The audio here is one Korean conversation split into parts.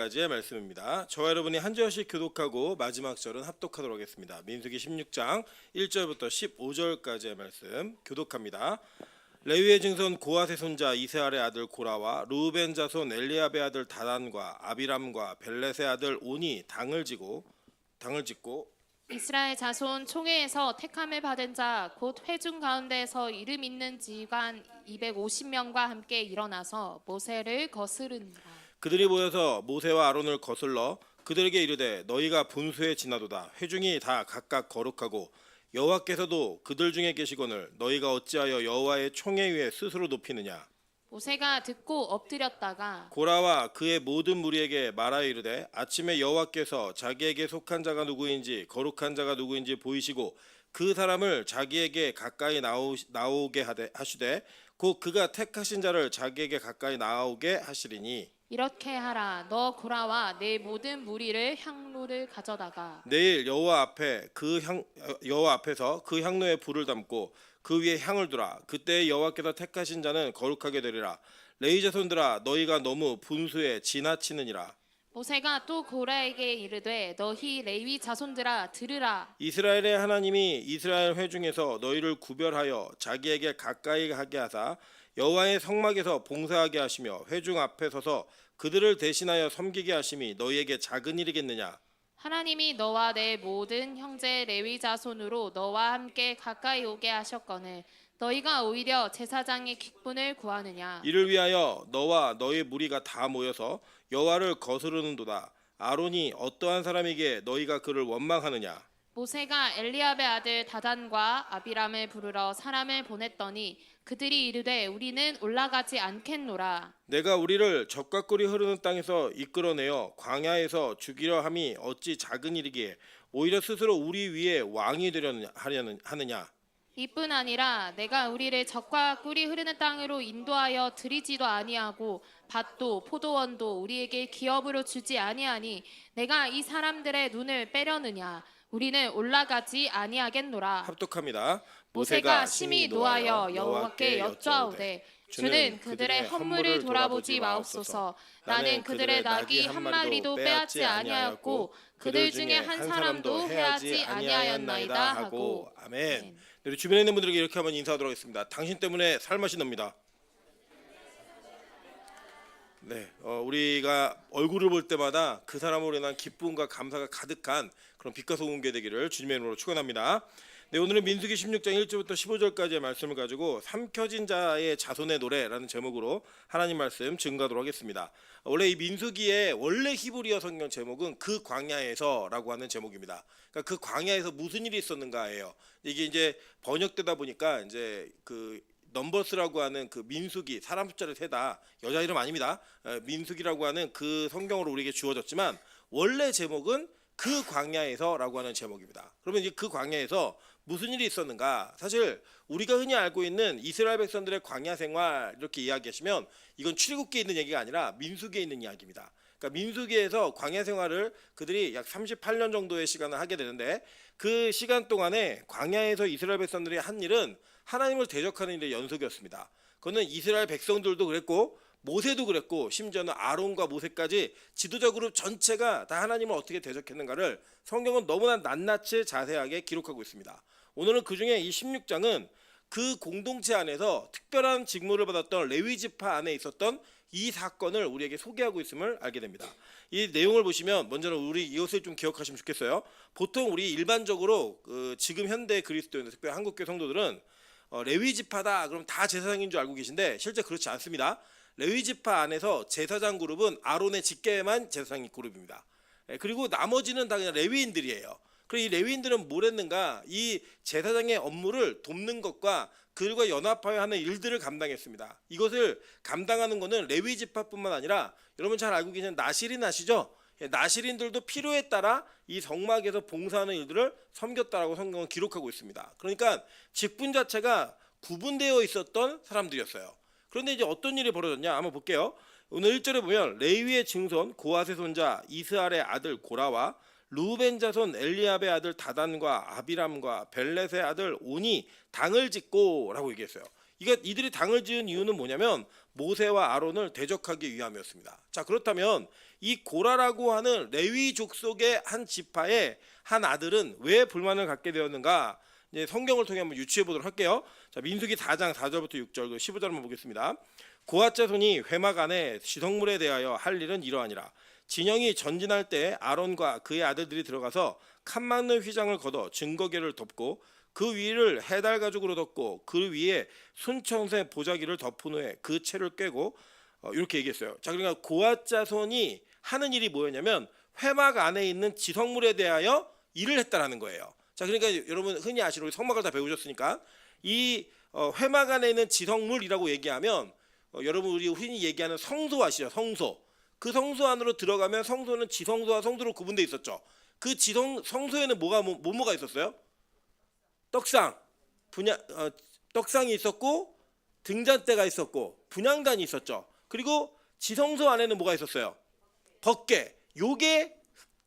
까지의 말씀입니다. 저와 여러분이 한 절씩 교독하고 마지막 절은 합독하도록 하겠습니다. 민수기 16장 1절부터 15절까지의 말씀 교독합니다. 레위의 증손 고핫의 손자 이스라엘의 아들 고라와 루벤 자손 엘리압의 아들 다단과 아비람과 벨렛의 아들 온이 당을 짓고 이스라엘 자손 총회에서 택함을 받은 자 곧 회중 가운데서 이름 있는 지휘관 250명과 함께 일어나서 모세를 거스르니라. 그들이 모여서 모세와 아론을 거슬러 그들에게 이르되 너희가 분수에 지나도다. 회중이 다 각각 거룩하고 여호와께서도 그들 중에 계시거늘 너희가 어찌하여 여호와의 총회 위에 스스로 높이느냐. 모세가 듣고 엎드렸다가 고라와 그의 모든 무리에게 말하여 이르되 아침에 여호와께서 자기에게 속한 자가 누구인지 거룩한 자가 누구인지 보이시고 그 사람을 자기에게 가까이 나오게 하시되 곧 그가 택하신 자를 자기에게 가까이 나오게 하시리니 이렇게 하라. 너 고라와 내 모든 무리를 향로를 가져다가 내일 여호와 앞에서 그 향로에 불을 담고 그 위에 향을 두라. 그때 여호와께서 택하신 자는 거룩하게 되리라. 레위 자손들아 너희가 너무 분수에 지나치느니라. 모세가 또 고라에게 이르되 너희 레위 자손들아 들으라. 이스라엘의 하나님이 이스라엘 회중에서 너희를 구별하여 자기에게 가까이 하게 하사 여호와의 성막에서 봉사하게 하시며 회중 앞에 서서 그들을 대신하여 섬기게 하심이 너희에게 작은 일이겠느냐. 하나님이 너와 내 모든 형제 레위 자손으로 너와 함께 가까이 오게 하셨거늘 너희가 오히려 제사장의 직분을 구하느냐. 이를 위하여 너와 너희 무리가 다 모여서 여호와를 거스르는도다. 아론이 어떠한 사람이기에 너희가 그를 원망하느냐. 모세가 엘리압의 아들 다단과 아비람을 부르러 사람을 보냈더니 그들이 이르되 우리는 올라가지 않겠노라. 내가 우리를 적과 꿀이 흐르는 땅에서 이끌어내어 광야에서 죽이려 함이 어찌 작은 일이기에 오히려 스스로 우리 위에 왕이 되려 하느냐. 이뿐 아니라 내가 우리를 적과 꿀이 흐르는 땅으로 인도하여 들이지도 아니하고 밭도 포도원도 우리에게 기업으로 주지 아니하니 내가 이 사람들의 눈을 빼려느냐. 우리는 올라가지 아니하겠노라. 합독합니다. 모세가 심히 노하여 여호와께 여쭈아오되 주는 그들의 헌물을 돌아보지 마옵소서. 나는 그들의 낙이 한 마리도 빼앗지 아니하였고 그들 중에 한 사람도 해하지 아니하였나이다 하고. 아멘. 우리 주변에 있는 분들에게 이렇게 한번 인사하도록 하겠습니다. 당신 때문에 살맛이 납니다. 네, 우리가 얼굴을 볼 때마다 그 사람으로 인한 기쁨과 감사가 가득한 그런 빛과 소금게 되기를 주님의 이름으로 축원합니다. 네, 오늘은 민수기 16장 1절부터 15절까지의 말씀을 가지고 삼켜진 자의 자손의 노래라는 제목으로 하나님 말씀 증거하도록 하겠습니다. 원래 이 민수기의 원래 히브리어 성경 제목은 그 광야에서라고 하는 제목입니다. 그러니까 그 광야에서 무슨 일이 있었는가예요. 이게 이제 번역되다 보니까 이제 그 넘버스라고 하는 그 민수기 사람 숫자를 세다 여자 이름 아닙니다. 민수기라고 하는 그 성경으로 우리에게 주어졌지만 원래 제목은 그 광야에서라고 하는 제목입니다. 그러면 이제 그 광야에서 무슨 일이 있었는가? 사실 우리가 흔히 알고 있는 이스라엘 백성들의 광야 생활 이렇게 이야기하시면 이건 출애굽기에 있는 얘기가 아니라 민수기에 있는 이야기입니다. 그러니까 민수기에서 광야 생활을 그들이 약 38년 정도의 시간을 하게 되는데 그 시간 동안에 광야에서 이스라엘 백성들이 한 일은 하나님을 대적하는 일의 연속이었습니다. 그거는 이스라엘 백성들도 그랬고 모세도 그랬고 심지어는 아론과 모세까지 지도자 그룹 전체가 다 하나님을 어떻게 대적했는가를 성경은 너무나 낱낱이 자세하게 기록하고 있습니다. 오늘은 그중에 이 16장은 그 공동체 안에서 특별한 직무를 받았던 레위 지파 안에 있었던 이 사건을 우리에게 소개하고 있음을 알게 됩니다. 이 내용을 보시면 먼저는 우리 이것을 좀 기억하시면 좋겠어요. 보통 우리 일반적으로 지금 현대 그리스도인들 특별히 한국교 성도들은 레위 지파다 그럼 다 제사장인 줄 알고 계신데 실제 그렇지 않습니다. 레위 지파 안에서 제사장 그룹은 아론의 직계만 제사장 그룹입니다. 그리고 나머지는 다 그냥 레위인들이에요. 그리고 이 레위인들은 뭘 했는가? 이 제사장의 업무를 돕는 것과 그들과 연합하여 하는 일들을 감당했습니다. 이것을 감당하는 것은 레위 지파뿐만 아니라 여러분 잘 알고 계시는 나실인 아시죠? 나실인들도 필요에 따라 이 성막에서 봉사하는 일들을 섬겼다라고 성경은 기록하고 있습니다. 그러니까 직분 자체가 구분되어 있었던 사람들이었어요. 그런데 이제 어떤 일이 벌어졌냐 한번 볼게요. 오늘 1절에 보면 레위의 증손 고핫의 손자 이스라엘의 아들 고라와 루벤 자손 엘리압의 아들 다단과 아비람과 벨렛의 아들 온이 당을 짓고라고 얘기했어요. 이들이 당을 지은 이유는 뭐냐면 모세와 아론을 대적하기 위함이었습니다. 자, 그렇다면 이 고라라고 하는 레위 족속의 한 지파의 한 아들은 왜 불만을 갖게 되었는가? 이제 성경을 통해 한번 유추해 보도록 할게요. 자, 민수기 4장 4절부터 6절, 15절 한번 보겠습니다. 고핫 자손이 회막 안에 지성물에 대하여 할 일은 이러하니라. 진영이 전진할 때 아론과 그의 아들들이 들어가서 칸 막는 휘장을 걷어 증거궤를 덮고 그 위를 해달 가죽으로 덮고 그 위에 순청새 보자기를 덮은 후에 그 채를 꿰고 이렇게 얘기했어요. 자, 그러니까 고핫 자손이 하는 일이 뭐였냐면 회막 안에 있는 지성물에 대하여 일을 했다라는 거예요. 자, 그러니까 여러분 흔히 아시는 우리 성막을 다 배우셨으니까 이 회막 안에 있는 지성물이라고 얘기하면 여러분 우리 흔히 얘기하는 성소 아시죠? 성소. 그 성소 안으로 들어가면 성소는 지성소와 성소로 구분되어 있었죠. 그 성소에는 뭐가 있었어요? 떡상, 떡상이 있었고 등잔대가 있었고 분향단이 있었죠. 그리고 지성소 안에는 뭐가 있었어요? 법궤. 요게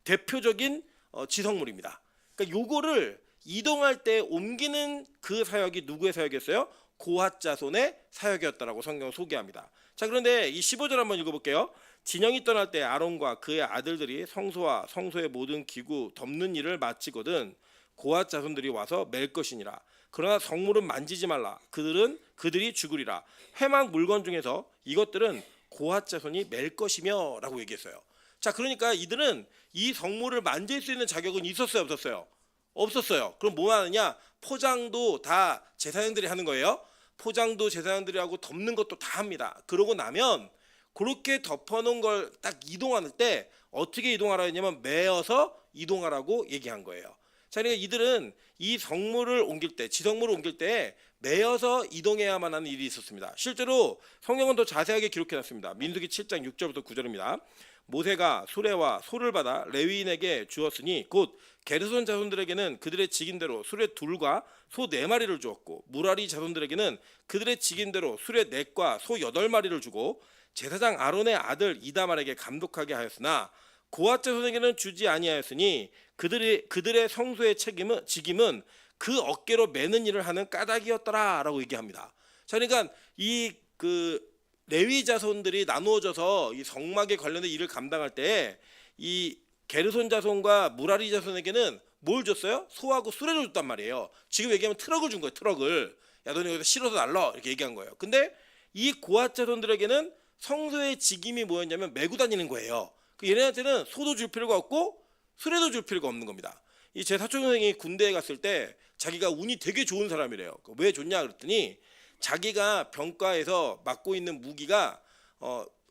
대표적인 지성물입니다. 그러니까 요거를 이동할 때 옮기는 그 사역이 누구의 사역이었어요? 고핫 자손의 사역이었다라고 성경 소개합니다. 자, 그런데 이 15절 한번 읽어볼게요. 진영이 떠날 때 아론과 그의 아들들이 성소와 성소의 모든 기구 덮는 일을 마치거든 고핫 자손들이 와서 맬 것이니라. 그러나 성물은 만지지 말라. 그들이 죽으리라. 회막 물건 중에서 이것들은 고핫 자손이 맬 것이며 라고 얘기했어요. 자, 그러니까 이들은 이 성물을 만질 수 있는 자격은 있었어요, 없었어요? 없었어요. 그럼 뭐 하느냐? 포장도 다 제사장들이 하는 거예요. 포장도 제사장들이 하고 덮는 것도 다 합니다. 그러고 나면 그렇게 덮어놓은 걸 딱 이동할 때 어떻게 이동하라 했냐면 매어서 이동하라고 얘기한 거예요. 자, 그러니까 이들은 이 성물을 옮길 때, 지성물을 옮길 때 매어서 이동해야만 하는 일이 있었습니다. 실제로 성경은 더 자세하게 기록해놨습니다. 민수기 7장 6절부터 9절입니다. 모세가 수레와 소를 받아 레위인에게 주었으니 곧 게르손 자손들에게는 그들의 직인대로 수레 둘과 소 4마리를 주었고 무라리 자손들에게는 그들의 직인대로 수레 4과 소 8마리를 주고 제사장 아론의 아들 이다말에게 감독하게 하였으나 고핫 자손에게는 주지 아니하였으니 그들의 성소의 직임은 그 어깨로 매는 일을 하는 까닭이었더라라고 얘기합니다. 자, 그러니까 이 레위 자손들이 나누어져서 이 성막에 관련된 일을 감당할 때 이 게르손 자손과 무라리 자손에게는 뭘 줬어요? 소하고 수레를 줬단 말이에요. 지금 얘기하면 트럭을 준 거예요. 트럭을. 야, 너네 여기서 실어서 날라 이렇게 얘기한 거예요. 근데 이 고핫 자손들에게는 성소의 직임이 뭐였냐면 메고 다니는 거예요. 얘네한테는 소도 줄 필요가 없고 수레도 줄 필요가 없는 겁니다. 이 제 사촌 동생이 군대에 갔을 때 자기가 운이 되게 좋은 사람이래요. 왜 좋냐 그랬더니 자기가 병과에서 맡고 있는 무기가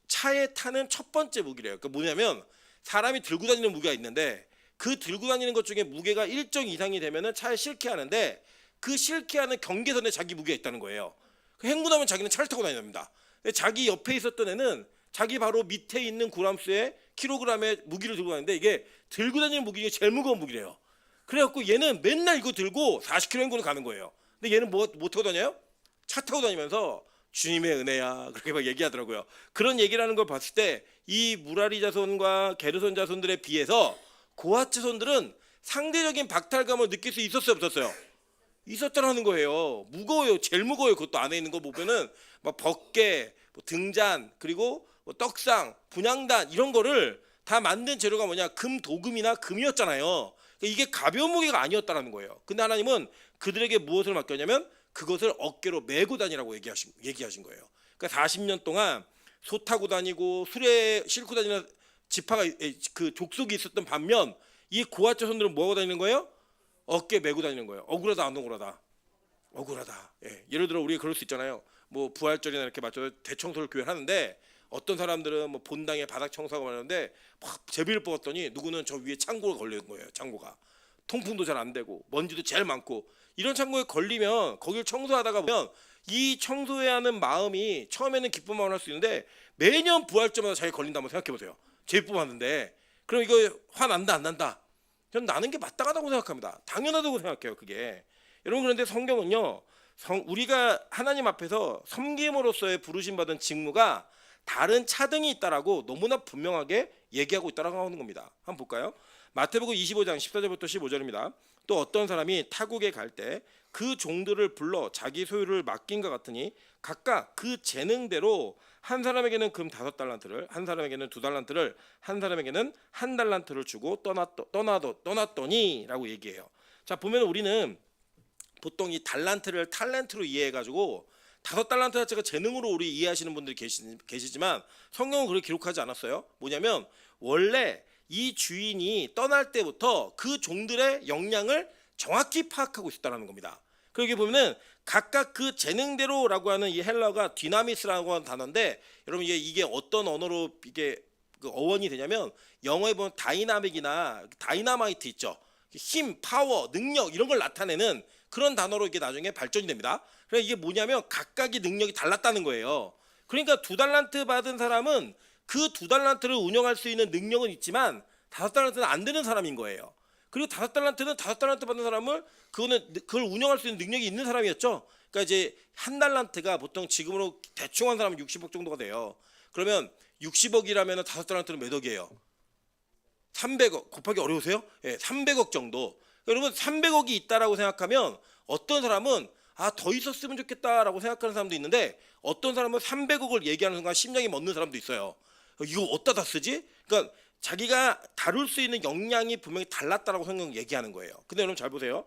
차에 타는 첫 번째 무기래요. 그러니까 뭐냐면 사람이 들고 다니는 무기가 있는데 그 들고 다니는 것 중에 무게가 일정 이상이 되면은 차에 실게 하는데 그 실게 하는 경계선에 자기 무게가 있다는 거예요. 행군하면 자기는 차를 타고 다닙니다. 자기 옆에 있었던 애는 자기 바로 밑에 있는 구람수의 킬로그램의 무기를 들고 다니는데 이게 들고 다니는 무기 중에 제일 무거운 무기래요. 그래갖고 얘는 맨날 이거 들고 40km 행군을 가는 거예요. 근데 얘는 뭐 타고 다녀요? 차 타고 다니면서 주님의 은혜야 그렇게 막 얘기하더라고요. 그런 얘기를 하는 걸 봤을 때 이 무라리 자손과 게르손 자손들에 비해서 고핫 자손들은 상대적인 박탈감을 느낄 수 있었어요, 없었어요? 있었다라는 거예요. 무거워요. 제일 무거워요. 그것도 안에 있는 거 보면은 막 벗개, 등잔, 그리고 떡상, 분향단 이런 거를 다 만든 재료가 뭐냐? 금, 도금이나 금이었잖아요. 그러니까 이게 가벼운 무게가 아니었다라는 거예요. 근데 하나님은 그들에게 무엇을 맡겼냐면 그것을 어깨로 메고 다니라고 얘기하신 거예요. 그러니까 40년 동안 소 타고 다니고 수레 싣고 다니는 지파가 그 족속이 있었던 반면 이 고핫 자손들은 뭐 하고 다니는 거예요? 어깨 메고 다니는 거예요. 억울하다 안 억울하다? 억울하다. 예. 예를 들어 우리가 그럴 수 있잖아요. 뭐 부활절이나 이렇게 맞춰서 대청소를 교회 하는데 어떤 사람들은 뭐 본당에 바닥 청소하고 하는데 막 제비를 뽑았더니 누구는 저 위에 창고가 걸린 거예요. 창고가 통풍도 잘 안 되고 먼지도 제일 많고 이런 창고에 걸리면 거길 청소하다가 보면 이 청소해야 하는 마음이 처음에는 기쁜 마음을 할 수 있는데 매년 부활절마다 자기 걸린다 한번 생각해 보세요. 제비 뽑았는데 그럼 이거 화 난다 안 난다? 저는 나는 게 마땅하다고 생각합니다. 당연하다고 생각해요. 그게 여러분 그런데 성경은요 우리가 하나님 앞에서 섬김으로서의 부르심 받은 직무가 다른 차등이 있다라고 너무나 분명하게 얘기하고 있다라고 하는 겁니다. 한번 볼까요? 마태복음 25장 14절부터 15절입니다. 또 어떤 사람이 타국에 갈 때 그 종들을 불러 자기 소유를 맡긴 것 같으니 각각 그 재능대로 한 사람에게는 금 5달란트를, 한 사람에게는 2달란트를, 한 사람에게는 1달란트를 주고 떠났더니라고 얘기해요. 자, 보면 우리는 보통 이 달란트를 탤런트로 이해해가지고 5달란트 자체가 재능으로 우리 이해하시는 분들이 계시지만 성경은 그렇게 기록하지 않았어요. 뭐냐면 원래 이 주인이 떠날 때부터 그 종들의 역량을 정확히 파악하고 있었다는 겁니다. 그러게 보면은 각각 그 재능대로라고 하는 이 헬라어가 디나미스라고 하는 단어인데, 여러분 이게 어떤 언어로 이게 그 어원이 되냐면 영어에 보면 다이나믹이나 다이나마이트 있죠. 힘, 파워, 능력 이런 걸 나타내는 그런 단어로 이게 나중에 발전이 됩니다. 그러니까 이게 뭐냐면 각각의 능력이 달랐다는 거예요. 그러니까 2달란트 받은 사람은 그 2달란트를 운영할 수 있는 능력은 있지만 5달란트는 안 되는 사람인 거예요. 그리고 5달란트는 5달란트 받는 사람을 그걸 운영할 수 있는 능력이 있는 사람이었죠. 그러니까 이제 1달란트가 보통 지금으로 대충 한 사람은 60억 정도가 돼요. 그러면 60억이라면 5달란트는 몇 억이에요? 300억 곱하기 어려우세요? 예, 300억 정도. 여러분 300억이 있다라고 생각하면 어떤 사람은 더 있었으면 좋겠다라고 생각하는 사람도 있는데, 어떤 사람은 300억을 얘기하는 순간 심장이 멎는 사람도 있어요. 이거 어디다 다 쓰지? 그러니까 자기가 다룰 수 있는 역량이 분명히 달랐다라고 성경 얘기하는 거예요. 근데 여러분 잘 보세요.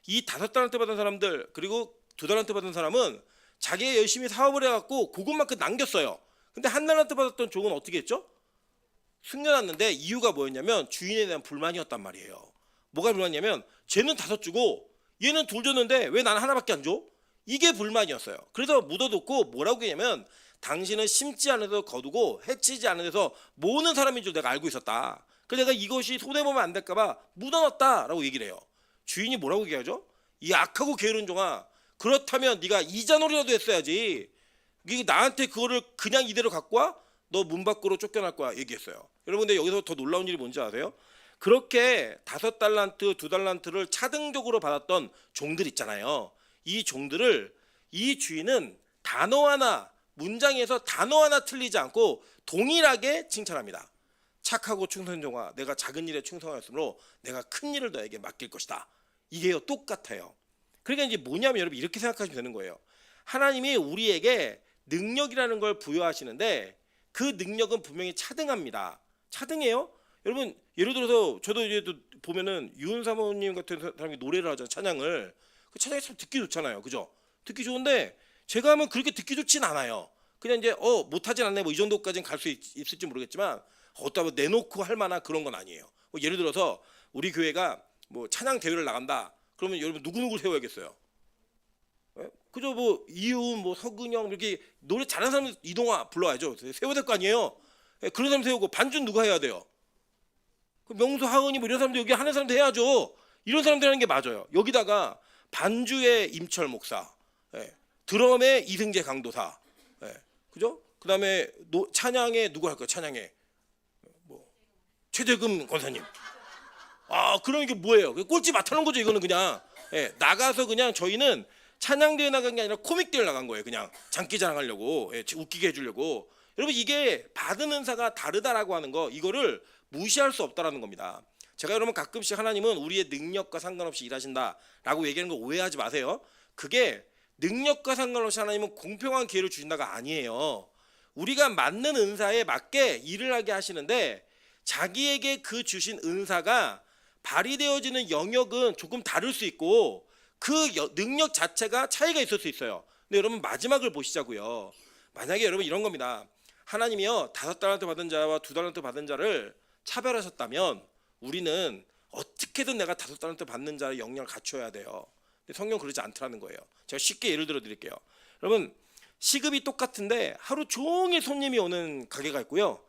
이 5달란트 받은 사람들 그리고 2달란트 받은 사람은 자기가 열심히 사업을 해갖고 그것만큼 남겼어요. 근데 1달란트 받았던 종은 어떻게 했죠? 숨겨놨는데 이유가 뭐였냐면 주인에 대한 불만이었단 말이에요. 뭐가 불만이냐면 쟤는 5 주고 얘는 2 줬는데 왜 나는 하나밖에 안 줘? 이게 불만이었어요. 그래서 묻어뒀고 뭐라고 했냐면 당신은 심지 않은 데서 거두고 해치지 않은 데서 모으는 사람인 줄 내가 알고 있었다. 그래서 내가 이것이 손해보면 안 될까봐 묻어놨다라고 얘기를 해요. 주인이 뭐라고 얘기하죠? 이 악하고 게으른 종아, 그렇다면 네가 이자놀이라도 했어야지. 이게 나한테 그거를 그냥 이대로 갖고 와? 너 문 밖으로 쫓겨날 거야 얘기했어요. 여러분 근데 여기서 더 놀라운 일이 뭔지 아세요? 그렇게 5달란트, 2달란트를 차등적으로 받았던 종들 있잖아요. 이 종들을 이 주인은 단어 하나, 문장에서 단어 하나 틀리지 않고 동일하게 칭찬합니다. 착하고 충성된 종아, 내가 작은 일에 충성하였으므로 내가 큰 일을 너에게 맡길 것이다. 이게요 똑같아요. 그러니까 이제 뭐냐면 여러분 이렇게 생각하시면 되는 거예요. 하나님이 우리에게 능력이라는 걸 부여하시는데 그 능력은 분명히 차등합니다. 차등해요? 여러분 예를 들어서 저도 이제 또 보면은 유은 사모님 같은 사람이 노래를 하잖아요. 찬양을. 그 찬양이 참 듣기 좋잖아요. 그죠? 듣기 좋은데 제가 하면 그렇게 듣기 좋진 않아요. 그냥 이제 못하진 않네 뭐 이 정도까지는 갈 수 있을지 모르겠지만 어디다 뭐 내놓고 할 만한 그런 건 아니에요. 뭐 예를 들어서 우리 교회가 뭐 찬양 대회를 나간다. 그러면 여러분 누구누구 세워야겠어요? 예? 그죠? 뭐 이훈, 뭐 서근영 이렇게 노래 잘하는 사람 이동아 불러야죠. 세워야 될 거 아니에요. 예, 그런 사람 세우고 반주는 누가 해야 돼요? 그 명수, 하은이 뭐 이런 사람들 여기 하는 사람들 해야죠. 이런 사람들 하는 게 맞아요. 여기다가 반주의 임철 목사, 예, 드럼의 이승재 강도사, 예, 그죠? 그다음에 찬양에 누구 할까요? 찬양에 뭐 최재금 권사님. 그럼 이게 뭐예요? 꼴찌 맡아놓은 거죠. 이거는 그냥 나가서 그냥 저희는 찬양대회 나간 게 아니라 코믹대회 나간 거예요. 그냥 장기자랑하려고 웃기게 해주려고. 여러분 이게 받은 은사가 다르다라고 하는 거 이거를 무시할 수 없다라는 겁니다. 제가 여러분 가끔씩 하나님은 우리의 능력과 상관없이 일하신다라고 얘기하는 거 오해하지 마세요. 그게 능력과 상관없이 하나님은 공평한 기회를 주신다가 아니에요. 우리가 맞는 은사에 맞게 일을 하게 하시는데 자기에게 그 주신 은사가 발휘되어지는 영역은 조금 다를 수 있고 그 능력 자체가 차이가 있을 수 있어요. 근데 여러분 마지막을 보시자고요. 만약에 여러분 이런 겁니다. 하나님이요 5달란트 받은 자와 2달란트 받은 자를 차별하셨다면 우리는 어떻게든 내가 5달란트 받는 자의 역량을 갖춰야 돼요. 근데 성경 그러지 않더라는 거예요. 제가 쉽게 예를 들어 드릴게요. 여러분 시급이 똑같은데 하루 종일 손님이 오는 가게가 있고요.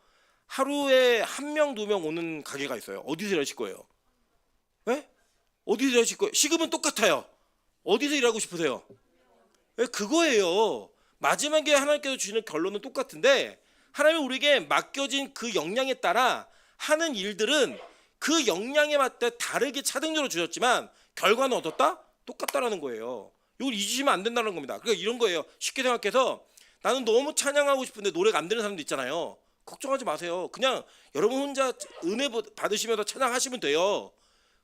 하루에 1명, 2명 오는 가게가 있어요. 어디서 일하실 거예요? 네? 어디서 일하실 거예요? 시급은 똑같아요. 어디서 일하고 싶으세요? 네, 그거예요. 마지막에 하나님께서 주시는 결론은 똑같은데 하나님이 우리에게 맡겨진 그 역량에 따라 하는 일들은 그 역량에 맞게 다르게 차등적으로 주셨지만 결과는 어떻다? 똑같다라는 거예요. 이걸 잊으시면 안 된다는 겁니다. 그러니까 이런 거예요. 쉽게 생각해서 나는 너무 찬양하고 싶은데 노래가 안 되는 사람도 있잖아요. 걱정하지 마세요. 그냥 여러분 혼자 은혜 받으시면서 찬양하시면 돼요.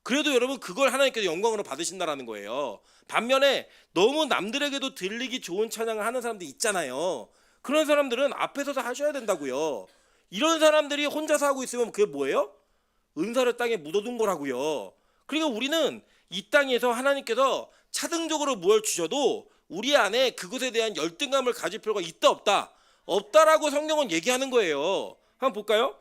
그래도 여러분 그걸 하나님께서 영광으로 받으신다라는 거예요. 반면에 너무 남들에게도 들리기 좋은 찬양을 하는 사람들 있잖아요. 그런 사람들은 앞에 서서 하셔야 된다고요. 이런 사람들이 혼자서 하고 있으면 그게 뭐예요? 은사를 땅에 묻어둔 거라고요. 그러니까 우리는 이 땅에서 하나님께서 차등적으로 무엇을 주셔도 우리 안에 그것에 대한 열등감을 가질 필요가 있다 없다? 없다라고 성경은 얘기하는 거예요. 한번 볼까요?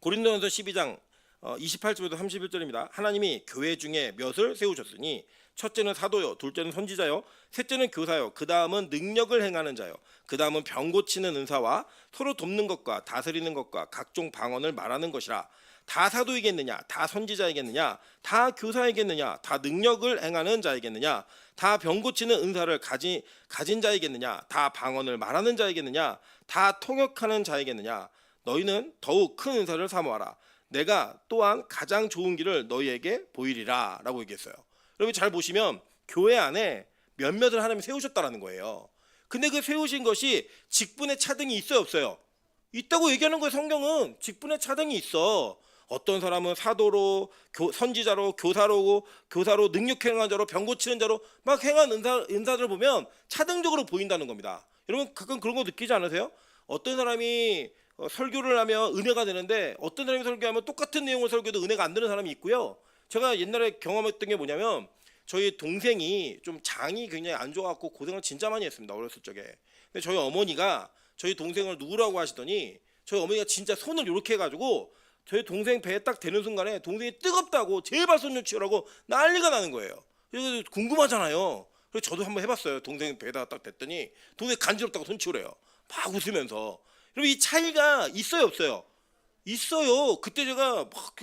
고린도전서 12장 28절부터 31절입니다. 하나님이 교회 중에 몇을 세우셨으니 첫째는 사도요, 둘째는 선지자요, 셋째는 교사요, 그 다음은 능력을 행하는 자요, 그 다음은 병 고치는 은사와 서로 돕는 것과 다스리는 것과 각종 방언을 말하는 것이라. 다 사도이겠느냐, 다 선지자이겠느냐, 다 교사이겠느냐, 다 능력을 행하는 자이겠느냐, 다 병 고치는 은사를 가진 자이겠느냐, 다 방언을 말하는 자이겠느냐, 다 통역하는 자이겠느냐. 너희는 더욱 큰 은사를 사모하라. 내가 또한 가장 좋은 길을 너희에게 보이리라 라고 얘기했어요. 여러분 잘 보시면 교회 안에 몇몇을 하나님이 세우셨다라는 거예요. 근데 그 세우신 것이 직분의 차등이 있어요 없어요? 있다고 얘기하는 거예요. 성경은 직분의 차등이 있어. 어떤 사람은 사도로, 선지자로, 교사로 능력 행한 자로, 병 고치는 자로 막 행한 은사들을 보면 차등적으로 보인다는 겁니다. 여러분 가끔 그런 거 느끼지 않으세요? 어떤 사람이 설교를 하면 은혜가 되는데 어떤 사람이 설교하면 똑같은 내용을 설교해도 은혜가 안 되는 사람이 있고요. 제가 옛날에 경험했던 게 뭐냐면 저희 동생이 좀 장이 굉장히 안 좋아갖고 고생을 진짜 많이 했습니다. 어렸을 적에. 근데 저희 어머니가 저희 동생을 누구라고 하시더니 저희 어머니가 진짜 손을 이렇게 해가지고 저희 동생 배에 딱 대는 순간에 동생이 뜨겁다고 제발 손 좀 치우라고 난리가 나는 거예요. 그래서 궁금하잖아요. 그래서 저도 한번 해봤어요. 동생 배에다가 딱 댔더니 동생 간지럽다고 손 치우래요. 막 웃으면서. 여러분 이 차이가 있어요 없어요? 있어요. 그때 제가 막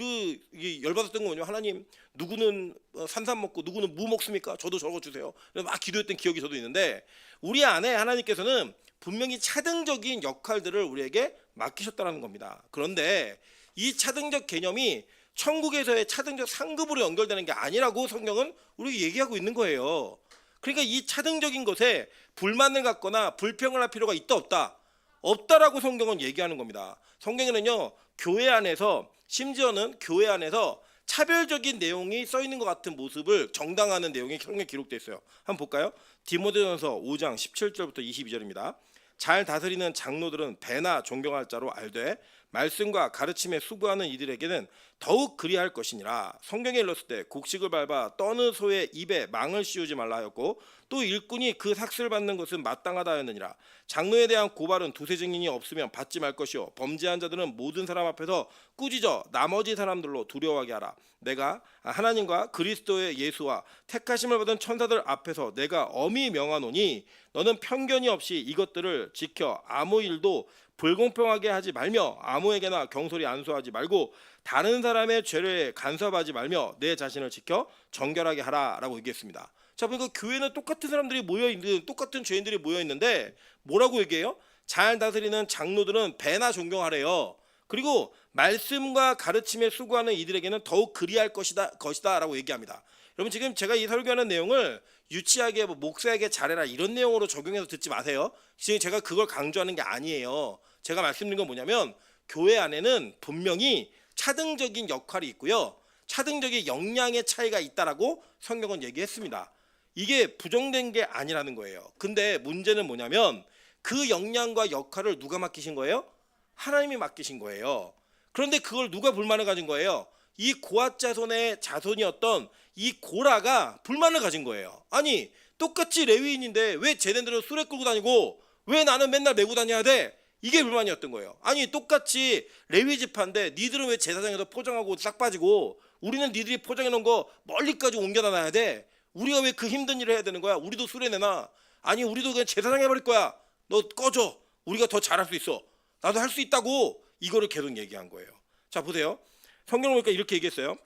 열받았던 거 뭐냐면 하나님 누구는 산삼 먹고 누구는 무 먹습니까? 저도 저거 주세요. 막 기도했던 기억이 저도 있는데 우리 안에 하나님께서는 분명히 차등적인 역할들을 우리에게 맡기셨다는 겁니다. 그런데 이 차등적 개념이 천국에서의 차등적 상급으로 연결되는 게 아니라고 성경은 우리에게 얘기하고 있는 거예요. 그러니까 이 차등적인 것에 불만을 갖거나 불평을 할 필요가 있다 없다? 없다라고 성경은 얘기하는 겁니다. 성경에는요 교회 안에서 심지어는 교회 안에서 차별적인 내용이 써 있는 것 같은 모습을 정당화하는 내용이 성경에 기록되어 있어요. 한번 볼까요? 디모데전서 5장 17절부터 22절입니다. 잘 다스리는 장로들은 배나 존경할 자로 알되 말씀과 가르침에 수고하는 이들에게는 더욱 그리할 것이니라. 성경에 일렀을 때 곡식을 밟아 떠는 소의 입에 망을 씌우지 말라 하였고 또 일꾼이 그 삭슬 받는 것은 마땅하다 하였느니라. 장로에 대한 고발은 두세 증인이 없으면 받지 말 것이요 범죄한 자들은 모든 사람 앞에서 꾸짖어 나머지 사람들로 두려워하게 하라. 내가 하나님과 그리스도의 예수와 택하심을 받은 천사들 앞에서 내가 엄히 명하노니 너는 편견이 없이 이것들을 지켜 아무 일도 불공평하게 하지 말며 아무에게나 경솔히 안수하지 말고 다른 사람의 죄를 간섭하지 말며 내 자신을 지켜 정결하게 하라라고 얘기했습니다. 자, 그러니까 교회는 똑같은 사람들이 모여 있는 똑같은 죄인들이 모여 있는데 뭐라고 얘기해요? 잘 다스리는 장로들은 배나 존경하래요. 그리고 말씀과 가르침에 수고하는 이들에게는 더욱 그리할 것이다라고 얘기합니다. 여러분 지금 제가 이 설교하는 내용을 유치하게 목사에게 잘해라 이런 내용으로 적용해서 듣지 마세요. 지금 제가 그걸 강조하는 게 아니에요. 제가 말씀드린 건 뭐냐면 교회 안에는 분명히 차등적인 역할이 있고요. 차등적인 역량의 차이가 있다라고 성경은 얘기했습니다. 이게 부정된 게 아니라는 거예요. 근데 문제는 뭐냐면 그 역량과 역할을 누가 맡기신 거예요? 하나님이 맡기신 거예요. 그런데 그걸 누가 불만을 가진 거예요? 이 고앗 자손의 자손이었던 이 고라가 불만을 가진 거예요. 아니 똑같이 레위인인데 왜 쟤네들은 수레 끌고 다니고 왜 나는 맨날 메고 다녀야 돼? 이게 불만이었던 거예요. 아니 똑같이 레위 지파인데 니들은 왜 제사장에서 포장하고 싹 빠지고 우리는 니들이 포장해 놓은 거 멀리까지 옮겨다 놔야 돼? 우리가 왜 그 힘든 일을 해야 되는 거야? 우리도 수레 내놔. 아니 우리도 그냥 제사장 해버릴 거야. 너 꺼져. 우리가 더 잘할 수 있어. 나도 할 수 있다고. 이거를 계속 얘기한 거예요. 자 보세요. 성경을 보니까 이렇게 얘기했어요.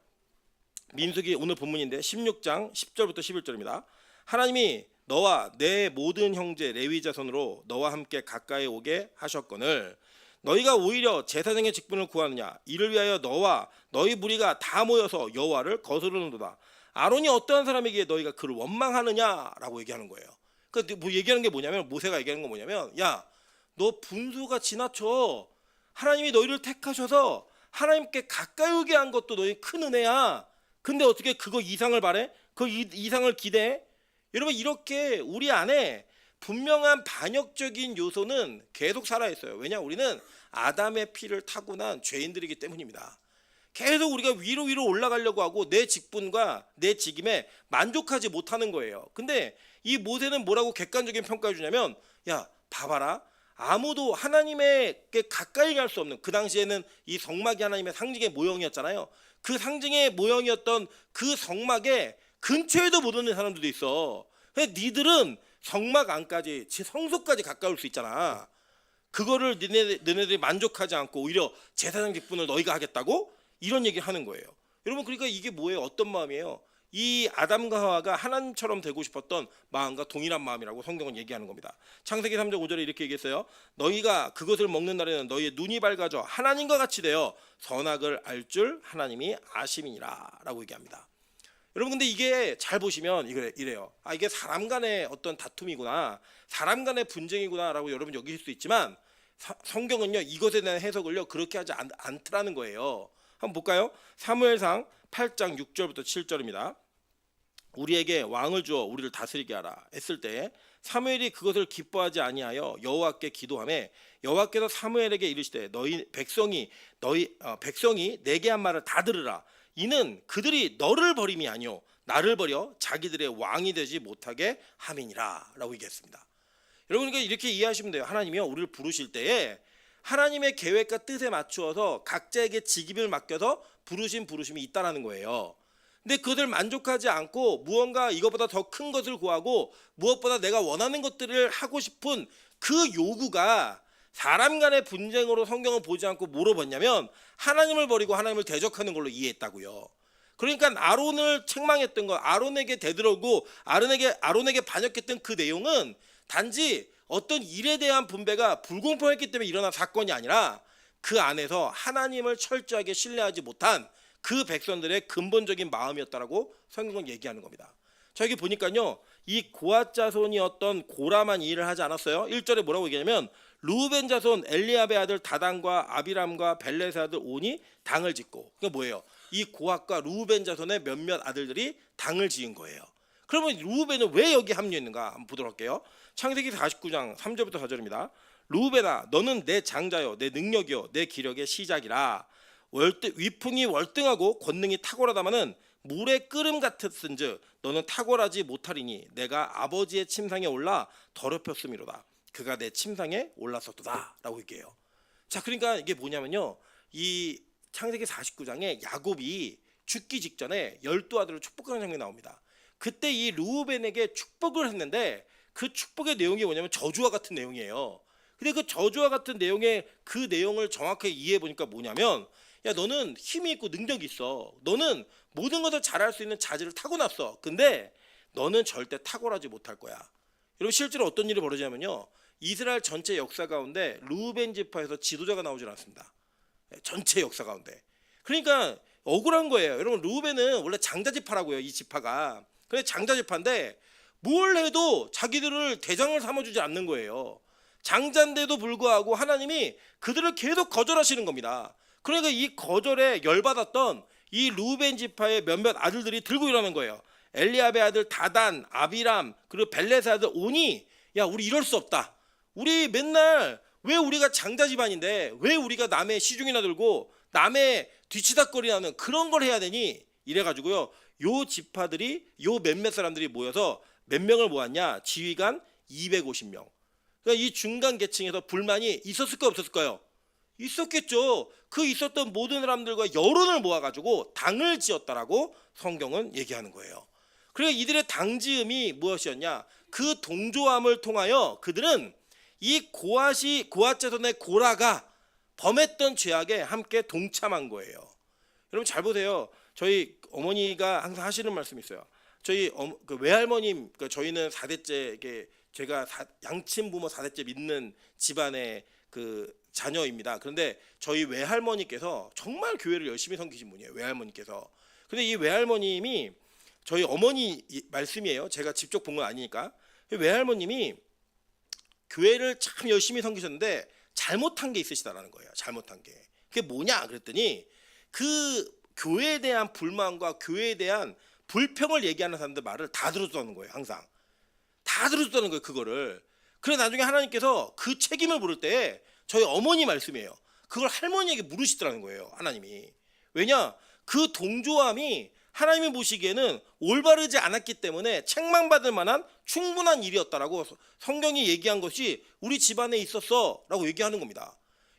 민수기 오늘 본문인데 16장 10절부터 11절입니다. 하나님이 너와 내 모든 형제 레위 자손으로 너와 함께 가까이 오게 하셨거늘 너희가 오히려 제사장의 직분을 구하느냐 이를 위하여 너와 너희 무리가 다 모여서 여호와를 거스르는도다. 아론이 어떠한 사람에게 너희가 그를 원망하느냐라고 얘기하는 거예요. 그러니까 뭐 얘기하는 게 뭐냐면 모세가 얘기하는 건 뭐냐면 야 너 분수가 지나쳐. 하나님이 너희를 택하셔서 하나님께 가까이 오게 한 것도 너희 큰 은혜야. 근데 어떻게 그거 이상을 바래? 그 이상을 기대해? 여러분 이렇게 우리 안에 분명한 반역적인 요소는 계속 살아있어요. 왜냐? 우리는 아담의 피를 타고난 죄인들이기 때문입니다. 계속 우리가 위로 올라가려고 하고 내 직분과 내 직임에 만족하지 못하는 거예요. 근데 이 모세는 뭐라고 객관적인 평가를 주냐면, 야 봐봐라, 아무도 하나님에게 가까이 갈 수 없는, 그 당시에는 이 성막이 하나님의 상징의 모형이었잖아요. 그 상징의 모형이었던 그 성막에 근처에도 못 오는 사람들도 있어. 근데 니들은 성막 안까지, 성소까지 가까울 수 있잖아. 그거를 너네들이 만족하지 않고 오히려 제사장 직분을 너희가 하겠다고? 이런 얘기를 하는 거예요. 여러분 그러니까 이게 뭐예요? 어떤 마음이에요? 이 아담과 하와가 하나님처럼 되고 싶었던 마음과 동일한 마음이라고 성경은 얘기하는 겁니다. 창세기 3장 5절에 이렇게 얘기했어요. 너희가 그것을 먹는 날에는 너희의 눈이 밝아져 하나님과 같이 되어 선악을 알 줄 하나님이 아심이니라 라고 얘기합니다. 여러분 근데 이게 잘 보시면 이래요. 아 이게 사람 간의 어떤 다툼이구나, 사람 간의 분쟁이구나 라고 여러분 여기실 수 있지만 성경은요 이것에 대한 해석을요 그렇게 하지 않더라는 거예요. 한번 볼까요? 사무엘상 8장 6절부터 7절입니다. 우리에게 왕을 주어 우리를 다스리게 하라 했을 때 사무엘이 그것을 기뻐하지 아니하여 여호와께 기도하매 여호와께서 사무엘에게 이르시되 너희 백성이 내게 한 말을 다 들으라. 이는 그들이 너를 버림이 아니요 나를 버려 자기들의 왕이 되지 못하게 함이니라 라고 얘기했습니다. 여러분 그러니까 이렇게 이해하시면 돼요. 하나님이요 우리를 부르실 때에 하나님의 계획과 뜻에 맞추어서 각자에게 직임을 맡겨서 부르심이 있다라는 거예요. 근데 그들 만족하지 않고 무언가 이것보다 더 큰 것을 구하고 무엇보다 내가 원하는 것들을 하고 싶은 그 요구가 사람 간의 분쟁으로 성경을 보지 않고 뭐로 봤냐면 하나님을 버리고 하나님을 대적하는 걸로 이해했다고요. 그러니까 아론을 책망했던 거, 아론에게 대들었고 아론에게 반역했던 그 내용은 단지 어떤 일에 대한 분배가 불공평했기 때문에 일어난 사건이 아니라 그 안에서 하나님을 철저하게 신뢰하지 못한 그 백성들의 근본적인 마음이었다라고 성경은 얘기하는 겁니다. 자 여기 보니까요 이 고앗 자손이었던 고라만 일을 하지 않았어요. 1절에 뭐라고 얘기하냐면 루벤 자손 엘리압의 아들 다단과 아비람과 벨렛의 아들 온이 당을 짓고, 그게 뭐예요? 이 고앗과 루벤 자손의 몇몇 아들들이 당을 지은 거예요. 그러면 루벤은 왜 여기 합류했는가 한번 보도록 할게요. 창세기 49장 3절부터 4절입니다. 루벤아 너는 내 장자요 내 능력이요 내 기력의 시작이라. 위풍이 월등하고 권능이 탁월하다마는 물의 끓음 같았은즉 너는 탁월하지 못하리니 내가 아버지의 침상에 올라 더럽혔음이로다. 그가 내 침상에 올랐었도다 라고 얘기해요. 자 그러니까 이게 뭐냐면요 이 창세기 49장에 야곱이 죽기 직전에 12아들을 축복하는 장면이 나옵니다. 그때 이 르우벤에게 축복을 했는데 그 축복의 내용이 뭐냐면 저주와 같은 내용이에요. 근데 그 저주와 같은 내용의 그 내용을 정확하게 이해해 보니까 뭐냐면 야 너는 힘이 있고 능력이 있어. 너는 모든 것을 잘할 수 있는 자질을 타고났어. 근데 너는 절대 탁월하지 못할 거야. 여러분 실제로 어떤 일이 벌어지냐면요 이스라엘 전체 역사 가운데 르우벤 지파에서 지도자가 나오질 않습니다. 전체 역사 가운데. 그러니까 억울한 거예요. 여러분 르우벤은 원래 장자 지파라고요. 이 지파가. 그래 장자 지파인데 뭘 해도 자기들을 대장을 삼아주지 않는 거예요. 장자인데도 불구하고 하나님이 그들을 계속 거절하시는 겁니다. 그러니까 이 거절에 열받았던 이 르우벤 지파의 몇몇 아들들이 들고 일어나는 거예요. 엘리압의 아들 다단, 아비람, 그리고 벨렛의 아들 온이 야 우리 이럴 수 없다. 우리 맨날 왜 우리가 장자 집안인데 왜 우리가 남의 시중이나 들고 남의 뒤치다거리하는 그런 걸 해야 되니? 이래가지고요 요 지파들이 요 몇몇 사람들이 모여서 몇 명을 모았냐? 지휘관 250명. 그러니까 이 중간 계층에서 불만이 있었을까요 없었을까요? 있었겠죠. 그 있었던 모든 사람들과 여론을 모아가지고 당을 지었다라고 성경은 얘기하는 거예요. 그러니까 이들의 당지음이 무엇이었냐? 그 동조함을 통하여 그들은 이 고앗 자손의 고라가 범했던 죄악에 함께 동참한 거예요. 여러분 잘 보세요. 저희 어머니가 항상 하시는 말씀이 있어요. 저희 그 외할머님, 그러니까 저희는 4대째, 이게 제가 양친 부모 4대째 믿는 집안의 그 자녀입니다. 그런데 저희 외할머니께서 정말 교회를 열심히 섬기신 분이에요. 외할머니께서. 근데 이 외할머님이 저희 어머니 말씀이에요. 제가 직접 본 건 아니니까. 외할머님이 교회를 참 열심히 섬기셨는데 잘못한 게 있으시다라는 거예요. 잘못한 게. 그게 뭐냐 그랬더니 그 교회에 대한 불만과 교회에 대한 불평을 얘기하는 사람들 말을 다 들었다는 거예요. 항상 다 들었다는 거예요. 그거를. 그래 나중에 하나님께서 그 책임을 물을 때 저희 어머니 말씀이에요. 그걸 할머니에게 물으시더라는 거예요. 하나님이. 왜냐? 그 동조함이 하나님이 보시기에는 올바르지 않았기 때문에 책망받을 만한 충분한 일이었다라고 성경이 얘기한 것이 우리 집안에 있었어라고 얘기하는 겁니다.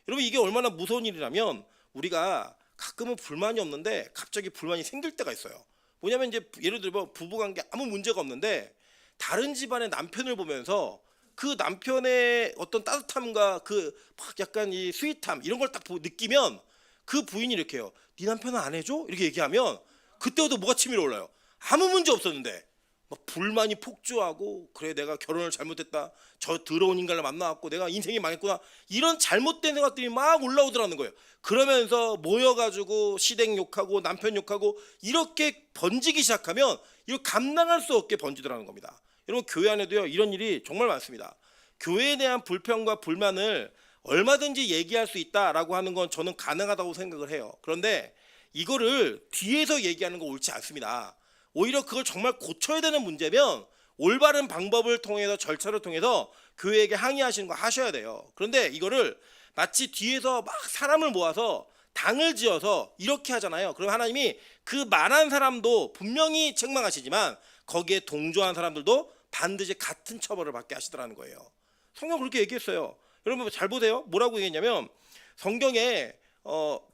여러분 이게 얼마나 무서운 일이라면 우리가 가끔은 불만이 없는데 갑자기 불만이 생길 때가 있어요. 뭐냐면 이제 예를 들어 부부관계 아무 문제가 없는데 다른 집안의 남편을 보면서 그 남편의 어떤 따뜻함과 그 막 약간 이 스윗함 이런 걸 딱 느끼면 그 부인이 이렇게 해요. 네 남편은 안 해줘? 이렇게 얘기하면 그때부터 뭐가 치밀어 올라요. 아무 문제 없었는데 막 불만이 폭주하고 그래 내가 결혼을 잘못했다. 저 더러운 인간을 만나갖고 내가 인생이 망했구나. 이런 잘못된 생각들이 막 올라오더라는 거예요. 그러면서 모여가지고 시댁 욕하고 남편 욕하고 이렇게 번지기 시작하면 이거 감당할 수 없게 번지더라는 겁니다. 여러분 교회 안에도요 이런 일이 정말 많습니다. 교회에 대한 불평과 불만을 얼마든지 얘기할 수 있다라고 하는 건 저는 가능하다고 생각을 해요. 그런데 이거를 뒤에서 얘기하는 거 옳지 않습니다. 오히려 그걸 정말 고쳐야 되는 문제면 올바른 방법을 통해서 절차를 통해서 교회에게 항의하시는 거 하셔야 돼요. 그런데 이거를 마치 뒤에서 막 사람을 모아서 당을 지어서 이렇게 하잖아요. 그럼 하나님이 그 많은 사람도 분명히 책망하시지만 거기에 동조한 사람들도 반드시 같은 처벌을 받게 하시더라는 거예요. 성경 그렇게 얘기했어요. 여러분 잘 보세요. 뭐라고 얘기했냐면 성경에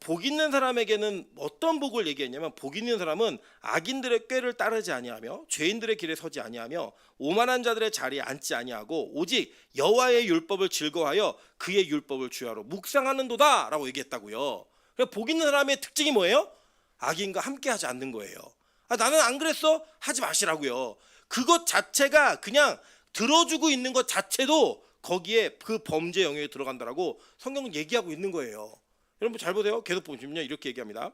복 있는 사람에게는 어떤 복을 얘기했냐면 복 있는 사람은 악인들의 꾀를 따르지 아니하며 죄인들의 길에 서지 아니하며 오만한 자들의 자리에 앉지 아니하고 오직 여호와의 율법을 즐거워하여 그의 율법을 주야로 묵상하는도다라고 얘기했다고요. 복 있는 사람의 특징이 뭐예요? 악인과 함께하지 않는 거예요. 나는 안 그랬어? 하지 마시라고요. 그것 자체가 그냥 들어주고 있는 것 자체도 거기에 그 범죄 영역에 들어간다라고 성경은 얘기하고 있는 거예요. 여러분 잘 보세요. 계속 보시면요 이렇게 얘기합니다.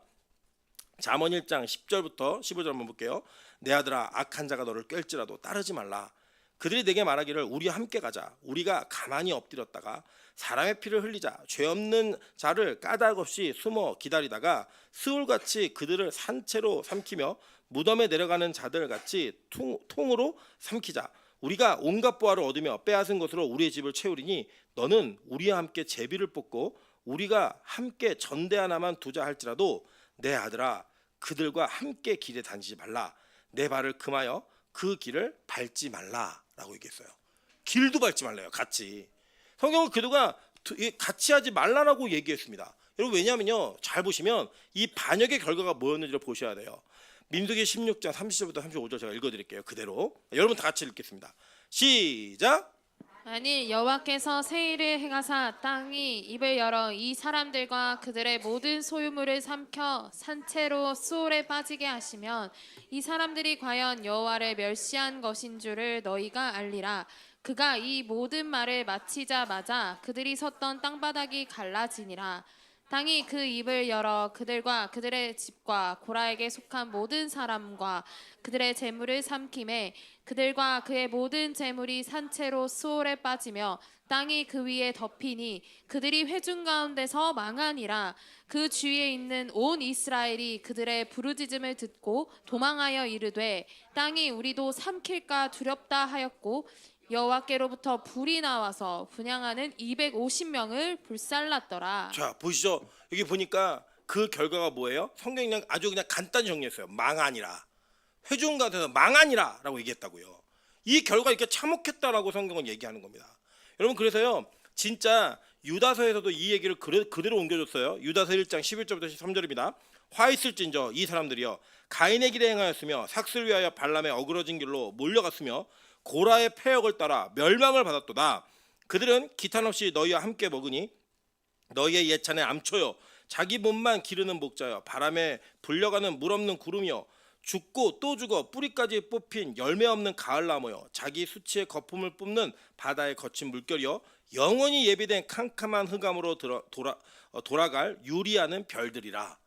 잠언 1장 10절부터 15절 한번 볼게요. 내 아들아 악한 자가 너를 꿰을지라도 따르지 말라. 그들이 내게 말하기를 우리와 함께 가자. 우리가 가만히 엎드렸다가 사람의 피를 흘리자. 죄 없는 자를 까닭 없이 숨어 기다리다가 스울같이 그들을 산채로 삼키며 무덤에 내려가는 자들같이 통으로 삼키자. 우리가 온갖 보화를 얻으며 빼앗은 것으로 우리의 집을 채우리니 너는 우리와 함께 제비를 뽑고 우리가 함께 전대 하나만 두자 할지라도 내 아들아 그들과 함께 길에 다니지 말라. 내 발을 금하여 그 길을 밟지 말라라고 얘기했어요. 길도 밟지 말래요. 같이. 성경은 그들과 같이 하지 말라라고 얘기했습니다. 여러분 왜냐하면요 잘 보시면 이 반역의 결과가 뭐였는지를 보셔야 돼요. 민수기 16장 30절부터 35절 제가 읽어드릴게요. 그대로 여러분 다 같이 읽겠습니다. 시작. 아니 여호와께서 세일을 행하사 땅이 입을 열어 이 사람들과 그들의 모든 소유물을 삼켜 산채로 수올에 빠지게 하시면 이 사람들이 과연 여호와를 멸시한 것인 줄을 너희가 알리라. 그가 이 모든 말을 마치자마자 그들이 섰던 땅바닥이 갈라지니라. 땅이 그 입을 열어 그들과 그들의 집과 고라에게 속한 모든 사람과 그들의 재물을 삼킴에 그들과 그의 모든 재물이 산채로 수올에 빠지며 땅이 그 위에 덮이니 그들이 회중 가운데서 망하니라. 그 주위에 있는 온 이스라엘이 그들의 부르짖음을 듣고 도망하여 이르되 땅이 우리도 삼킬까 두렵다 하였고 여호와께로부터 불이 나와서 분향하는 250명을 불살랐더라. 자 보시죠. 여기 보니까 그 결과가 뭐예요? 성경이 그냥 아주 그냥 간단히 정리했어요. 망하니라. 회중 가운데서 망하니라라고 얘기했다고요. 이 결과 이렇게 참혹했다라고 성경은 얘기하는 겁니다. 여러분 그래서요 진짜 유다서에서도 이 얘기를 그대로 옮겨줬어요. 유다서 1장 11절부터 13절입니다. 화 있을진저 이 사람들이여 가인의 길에 행하였으며 삭슬 위하여 발람의 어그러진 길로 몰려갔으며 고라의 패역을 따라 멸망을 받았도다. 그들은 기탄 없이 너희와 함께 먹으니 너희의 예찬의 암초여 자기 몸만 기르는 목자여 바람에 불려가는 물 없는 구름이여 죽고 또 죽어 뿌리까지 뽑힌 열매 없는 가을나무여 자기 수치의 거품을 뿜는 바다의 거친 물결이여 영원히 예비된 캄캄한 흑암으로 돌아갈 유리하는 별들이라.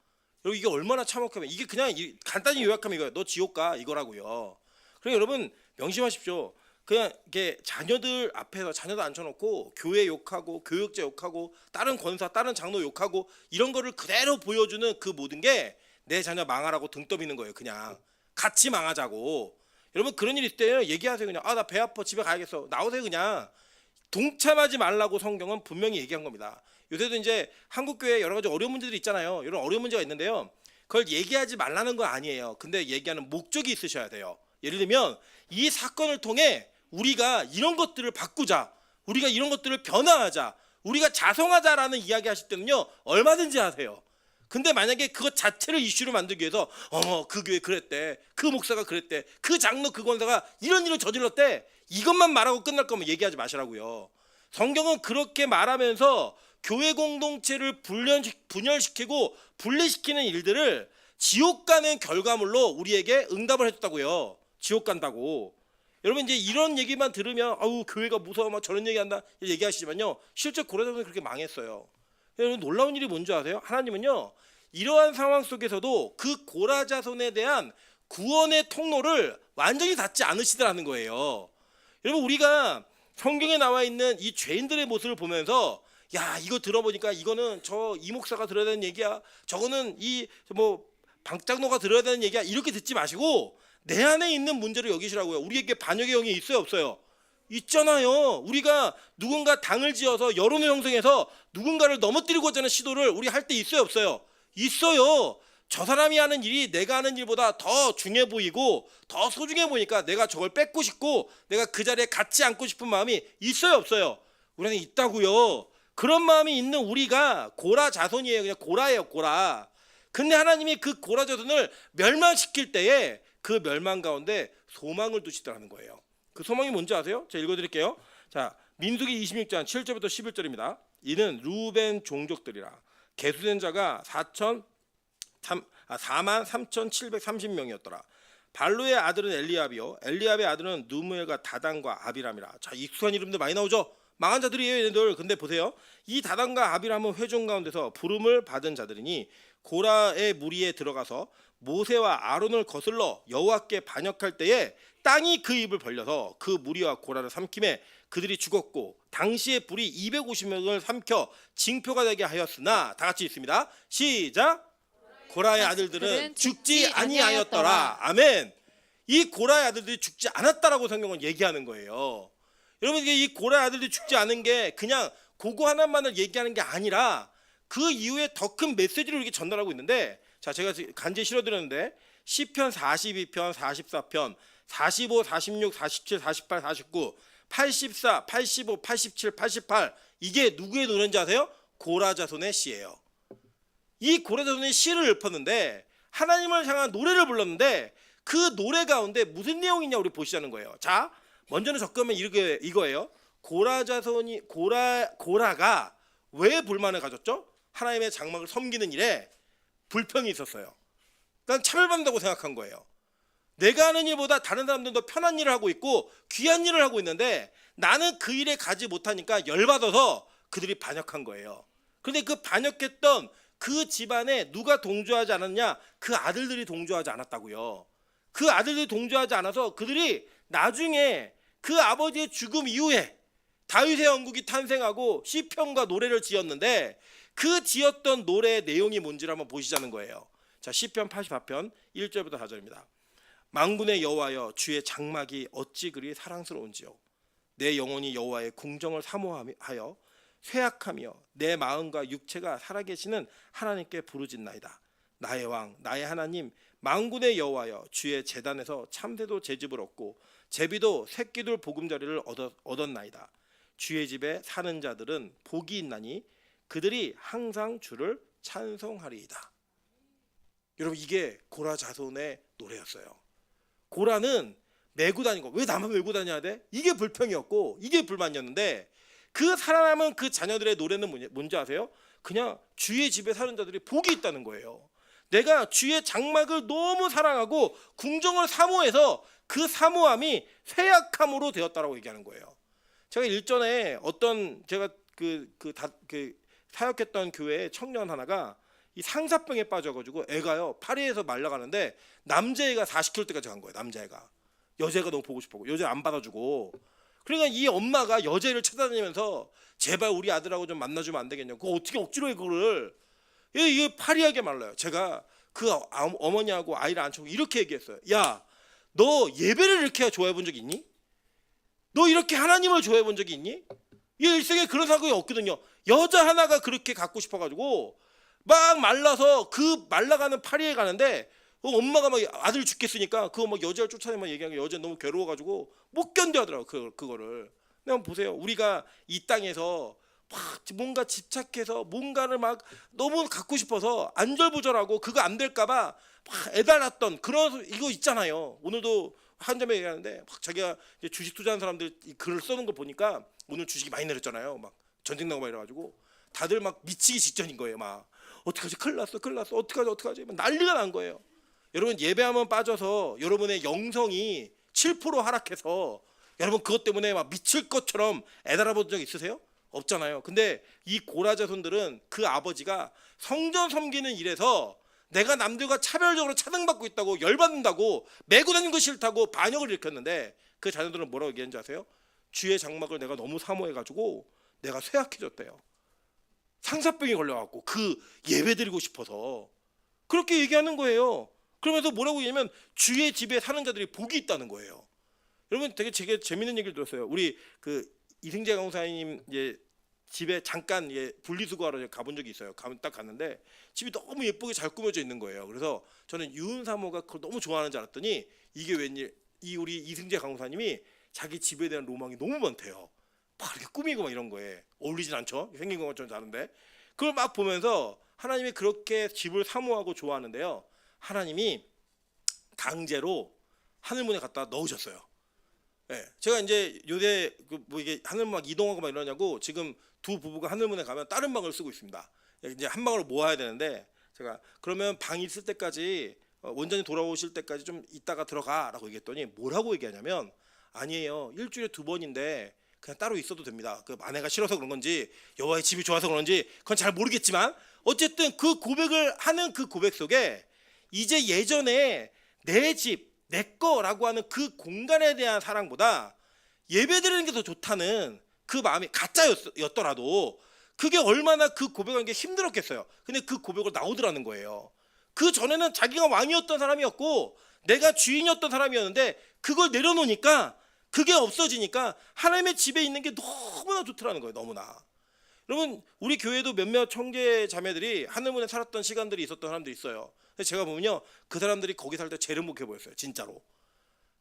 여러분 이게 얼마나 참혹하면 이게 그냥 간단히 요약하면 이거예요. 너 지옥 가 이거라고요. 그러니까 여러분 명심하십시오. 그냥 이렇게 자녀들 앞에서 자녀들 앉혀놓고 교회 욕하고 교육자 욕하고 다른 권사 다른 장로 욕하고 이런 거를 그대로 보여주는 그 모든 게 내 자녀 망하라고 등 떠미는 거예요. 그냥 같이 망하자고. 여러분 그런 일 있을 때 얘기하세요. 그냥 나 배 아파 집에 가야겠어. 나오세요. 그냥 동참하지 말라고 성경은 분명히 얘기한 겁니다. 요새도 이제 한국교회 여러 가지 어려운 문제들이 있잖아요. 이런 어려운 문제가 있는데요. 그걸 얘기하지 말라는 건 아니에요. 근데 얘기하는 목적이 있으셔야 돼요. 예를 들면 이 사건을 통해 우리가 이런 것들을 바꾸자, 우리가 이런 것들을 변화하자, 우리가 자성하자라는 이야기 하실 때는요 얼마든지 하세요. 근데 만약에 그것 자체를 이슈로 만들기 위해서 어머 그 교회 그랬대, 그 목사가 그랬대, 그 장로 그 권사가 이런 일을 저질렀대, 이것만 말하고 끝날 거면 얘기하지 마시라고요. 성경은 그렇게 말하면서 교회 공동체를 분열시키고 분리시키는 일들을 지옥 가는 결과물로 우리에게 응답을 해줬다고요. 지옥 간다고. 여러분 이제 이런 얘기만 들으면 아우 교회가 무서워 막 저런 얘기한다 얘기하시지만요 실제 고라자손이 그렇게 망했어요. 여러분 놀라운 일이 뭔지 아세요? 하나님은요 이러한 상황 속에서도 그 고라자손에 대한 구원의 통로를 완전히 닫지 않으시더라는 거예요. 여러분 우리가 성경에 나와 있는 이 죄인들의 모습을 보면서 야 이거 들어보니까 이거는 저 이 목사가 들어야 되는 얘기야, 저거는 이 뭐 방장로가 들어야 되는 얘기야, 이렇게 듣지 마시고 내 안에 있는 문제를 여기시라고요. 우리에게 반역의 영이 있어요 없어요? 있잖아요. 우리가 누군가 당을 지어서 여론을 형성해서 누군가를 넘어뜨리고자 하는 시도를 우리 할 때 있어요 없어요? 있어요. 저 사람이 하는 일이 내가 하는 일보다 더 중요해 보이고 더 소중해 보이니까 내가 저걸 뺏고 싶고 내가 그 자리에 같이 앉고 싶은 마음이 있어요 없어요? 우리는 있다고요. 그런 마음이 있는 우리가 고라 자손이에요. 그냥 고라예요 고라. 근데 하나님이 그 고라 자손을 멸망시킬 때에 그 멸망 가운데 소망을 두시더라는 거예요. 그 소망이 뭔지 아세요? 제가 읽어드릴게요. 자 민수기 26장 7절부터 11절입니다. 이는 루벤 종족들이라 계수된 자가 43,730명이었더라. 발루의 아들은 엘리압이요 엘리압의 아들은 누무엘과 다단과 아비람이라. 자 익숙한 이름들 많이 나오죠. 망한 자들이에요 얘네들. 근데 보세요. 이 다단과 아비람은 회중 가운데서 부름을 받은 자들이니 고라의 무리에 들어가서 모세와 아론을 거슬러 여호와께 반역할 때에 땅이 그 입을 벌려서 그 무리와 고라를 삼킴에 그들이 죽었고 당시의 불이 250명을 삼켜 징표가 되게 하였으나 다 같이 있습니다. 시작. 고라의 아들들은 죽지 아니하였더라. 아멘. 이 고라의 아들들이 죽지 않았다라고 성경은 얘기하는 거예요. 여러분 이게 이 고라의 아들들이 죽지 않은 게 그냥 그거 하나만을 얘기하는 게 아니라 그 이후에 더 큰 메시지를 이렇게 전달하고 있는데 자 제가 간제히 실어드렸는데 시편 42편 44편 45 46 47 48 49 84 85 87 88 이게 누구의 노래인지 아세요? 고라 자손의 시예요. 이 고라 자손의 시를 읊었는데 하나님을 향한 노래를 불렀는데 그 노래 가운데 무슨 내용이냐 우리 보시자는 거예요. 자 먼저는 접근하면 이거예요. 고라 자손이 고라가 왜 불만을 가졌죠? 하나님의 장막을 섬기는 일에 불평이 있었어요. 그러니까 차별받는다고 생각한 거예요. 내가 하는 일보다 다른 사람들은 더 편한 일을 하고 있고 귀한 일을 하고 있는데 나는 그 일에 가지 못하니까 열받아서 그들이 반역한 거예요. 그런데 그 반역했던 그 집안에 누가 동조하지 않았냐? 그 아들들이 동조하지 않았다고요. 그 아들들이 동조하지 않아서 그들이 나중에 그 아버지의 죽음 이후에 다윗의 왕국이 탄생하고 시편과 노래를 지었는데 그 지었던 노래의 내용이 뭔지를 한번 보시자는 거예요. 자 시편 84편 1절부터 4절입니다. 만군의 여호와여 주의 장막이 어찌 그리 사랑스러운지요. 내 영혼이 여호와의 궁정을 사모하여 쇠약하며 내 마음과 육체가 살아계시는 하나님께 부르짖나이다. 나의 왕 나의 하나님 만군의 여호와여 주의 제단에서 참새도 제집을 얻고 제비도 새끼들 보금자리를 얻었나이다. 주의 집에 사는 자들은 복이 있나니 그들이 항상 주를 찬송하리이다. 여러분 이게 고라 자손의 노래였어요. 고라는 메고 다니고 왜 나만 메고 다녀야 돼? 이게 불평이었고 이게 불만이었는데 그 살아남은 그 자녀들의 노래는 뭔지 아세요? 그냥 주의 집에 사는 자들이 복이 있다는 거예요. 내가 주의 장막을 너무 사랑하고 궁정을 사모해서 그 사모함이 쇠약함으로 되었다라고 얘기하는 거예요. 제가 일전에 어떤 제가 사역했던 교회의 청년 하나가 이 상사병에 빠져가지고 애가요 파리에서 말려가는데 남자애가 40kg 때까지 간 거예요. 남자애가 여자애가 너무 보고 싶고 여자 안 받아주고 그러니까 이 엄마가 여자애를 찾아다니면서 제발 우리 아들하고 좀 만나주면 안 되겠냐고. 그거 어떻게 억지로 해 그거를. 이게 파리하게 말라요. 제가 그 어머니하고 아이를 앉혀고 이렇게 얘기했어요. 야, 너 예배를 이렇게 좋아해 본 적 있니? 너 이렇게 하나님을 좋아해 본 적이 있니? 이 일생에 그런 사람이 없거든요. 여자 하나가 그렇게 갖고 싶어가지고 막 말라서 그 말라가는 파리에 가는데 엄마가 막 아들 죽겠으니까 그거 막 여자를 쫓아내면 얘기하는 게 여자 너무 괴로워가지고 못 견뎌하더라고 그거를. 근데 한번 보세요. 우리가 이 땅에서 막 뭔가 집착해서 뭔가를 막 너무 갖고 싶어서 안절부절하고 그거 안 될까봐 막 애달았던 그런 이거 있잖아요. 오늘도 한 점에 얘기하는데 막 자기가 이제 주식 투자하는 사람들 이 글을 써놓은 거 보니까 오늘 주식이 많이 내렸잖아요. 막 전쟁 나고 막 이래가지고 다들 막 미치기 직전인 거예요. 막 어떡하지, 큰일 났어 어떡하지 막 난리가 난 거예요. 여러분 예배하면 빠져서 여러분의 영성이 7% 하락해서 여러분 그것 때문에 막 미칠 것처럼 애달아본 적 있으세요? 없잖아요. 근데 이 고라 자손들은 그 아버지가 성전 섬기는 일에서 내가 남들과 차별적으로 차등받고 있다고 열받는다고 메고 다니는 거 싫다고 반역을 일으켰는데 그 자녀들은 뭐라고 얘기했는지 아세요? 주의 장막을 내가 너무 사모해가지고 내가 쇠약해졌대요. 상사병이 걸려갖고 그 예배 드리고 싶어서 그렇게 얘기하는 거예요. 그러면서 뭐라고 얘기하면 주의 집에 사는 자들이 복이 있다는 거예요. 여러분 되게 재밌는 얘기를 들었어요. 우리 그 이승재 강사님 이제 집에 잠깐 분리수거하러 가본 적이 있어요. 딱 갔는데 집이 너무 예쁘게 잘 꾸며져 있는 거예요. 그래서 저는 유은 사모가 그걸 너무 좋아하는 줄 알았더니 이게 웬일 이 우리 이승재 강사님이 자기 집에 대한 로망이 너무 많대요. 막 이렇게 꾸미고 막 이런 거에 어울리진 않죠. 생긴 것처럼 다른데 그걸 막 보면서 하나님이 그렇게 집을 사모하고 좋아하는데요. 하나님이 강제로 하늘문에 갖다 넣으셨어요. 예, 제가 이제 요새 뭐 이게 하늘문 막 이동하고 막 이러냐고 지금 두 부부가 하늘문에 가면 다른 방을 쓰고 있습니다. 이제 한 방으로 모아야 되는데 제가 그러면 방이 있을 때까지 원장님 돌아오실 때까지 좀 있다가 들어가라고 얘기했더니 뭐라고 얘기하냐면 아니에요. 일주일에 2번인데 그냥 따로 있어도 됩니다. 그 아내가 싫어서 그런 건지 여호와의 집이 좋아서 그런지 그건 잘 모르겠지만 어쨌든 그 고백을 하는 그 고백 속에 이제 예전에 내 집, 내 거라고 하는 그 공간에 대한 사랑보다 예배드리는 게 더 좋다는 그 마음이 가짜였더라도 그게 얼마나 그 고백하는 게 힘들었겠어요. 근데 그 고백을 나오더라는 거예요. 그 전에는 자기가 왕이었던 사람이었고 내가 주인이었던 사람이었는데 그걸 내려놓으니까 그게 없어지니까 하나님의 집에 있는 게 너무나 좋더라는 거예요. 너무나. 여러분 우리 교회도 몇몇 청제 자매들이 하늘문에 살았던 시간들이 있었던 사람들이 있어요. 제가 보면요 그 사람들이 거기 살 때 제일 행복해 보였어요. 진짜로.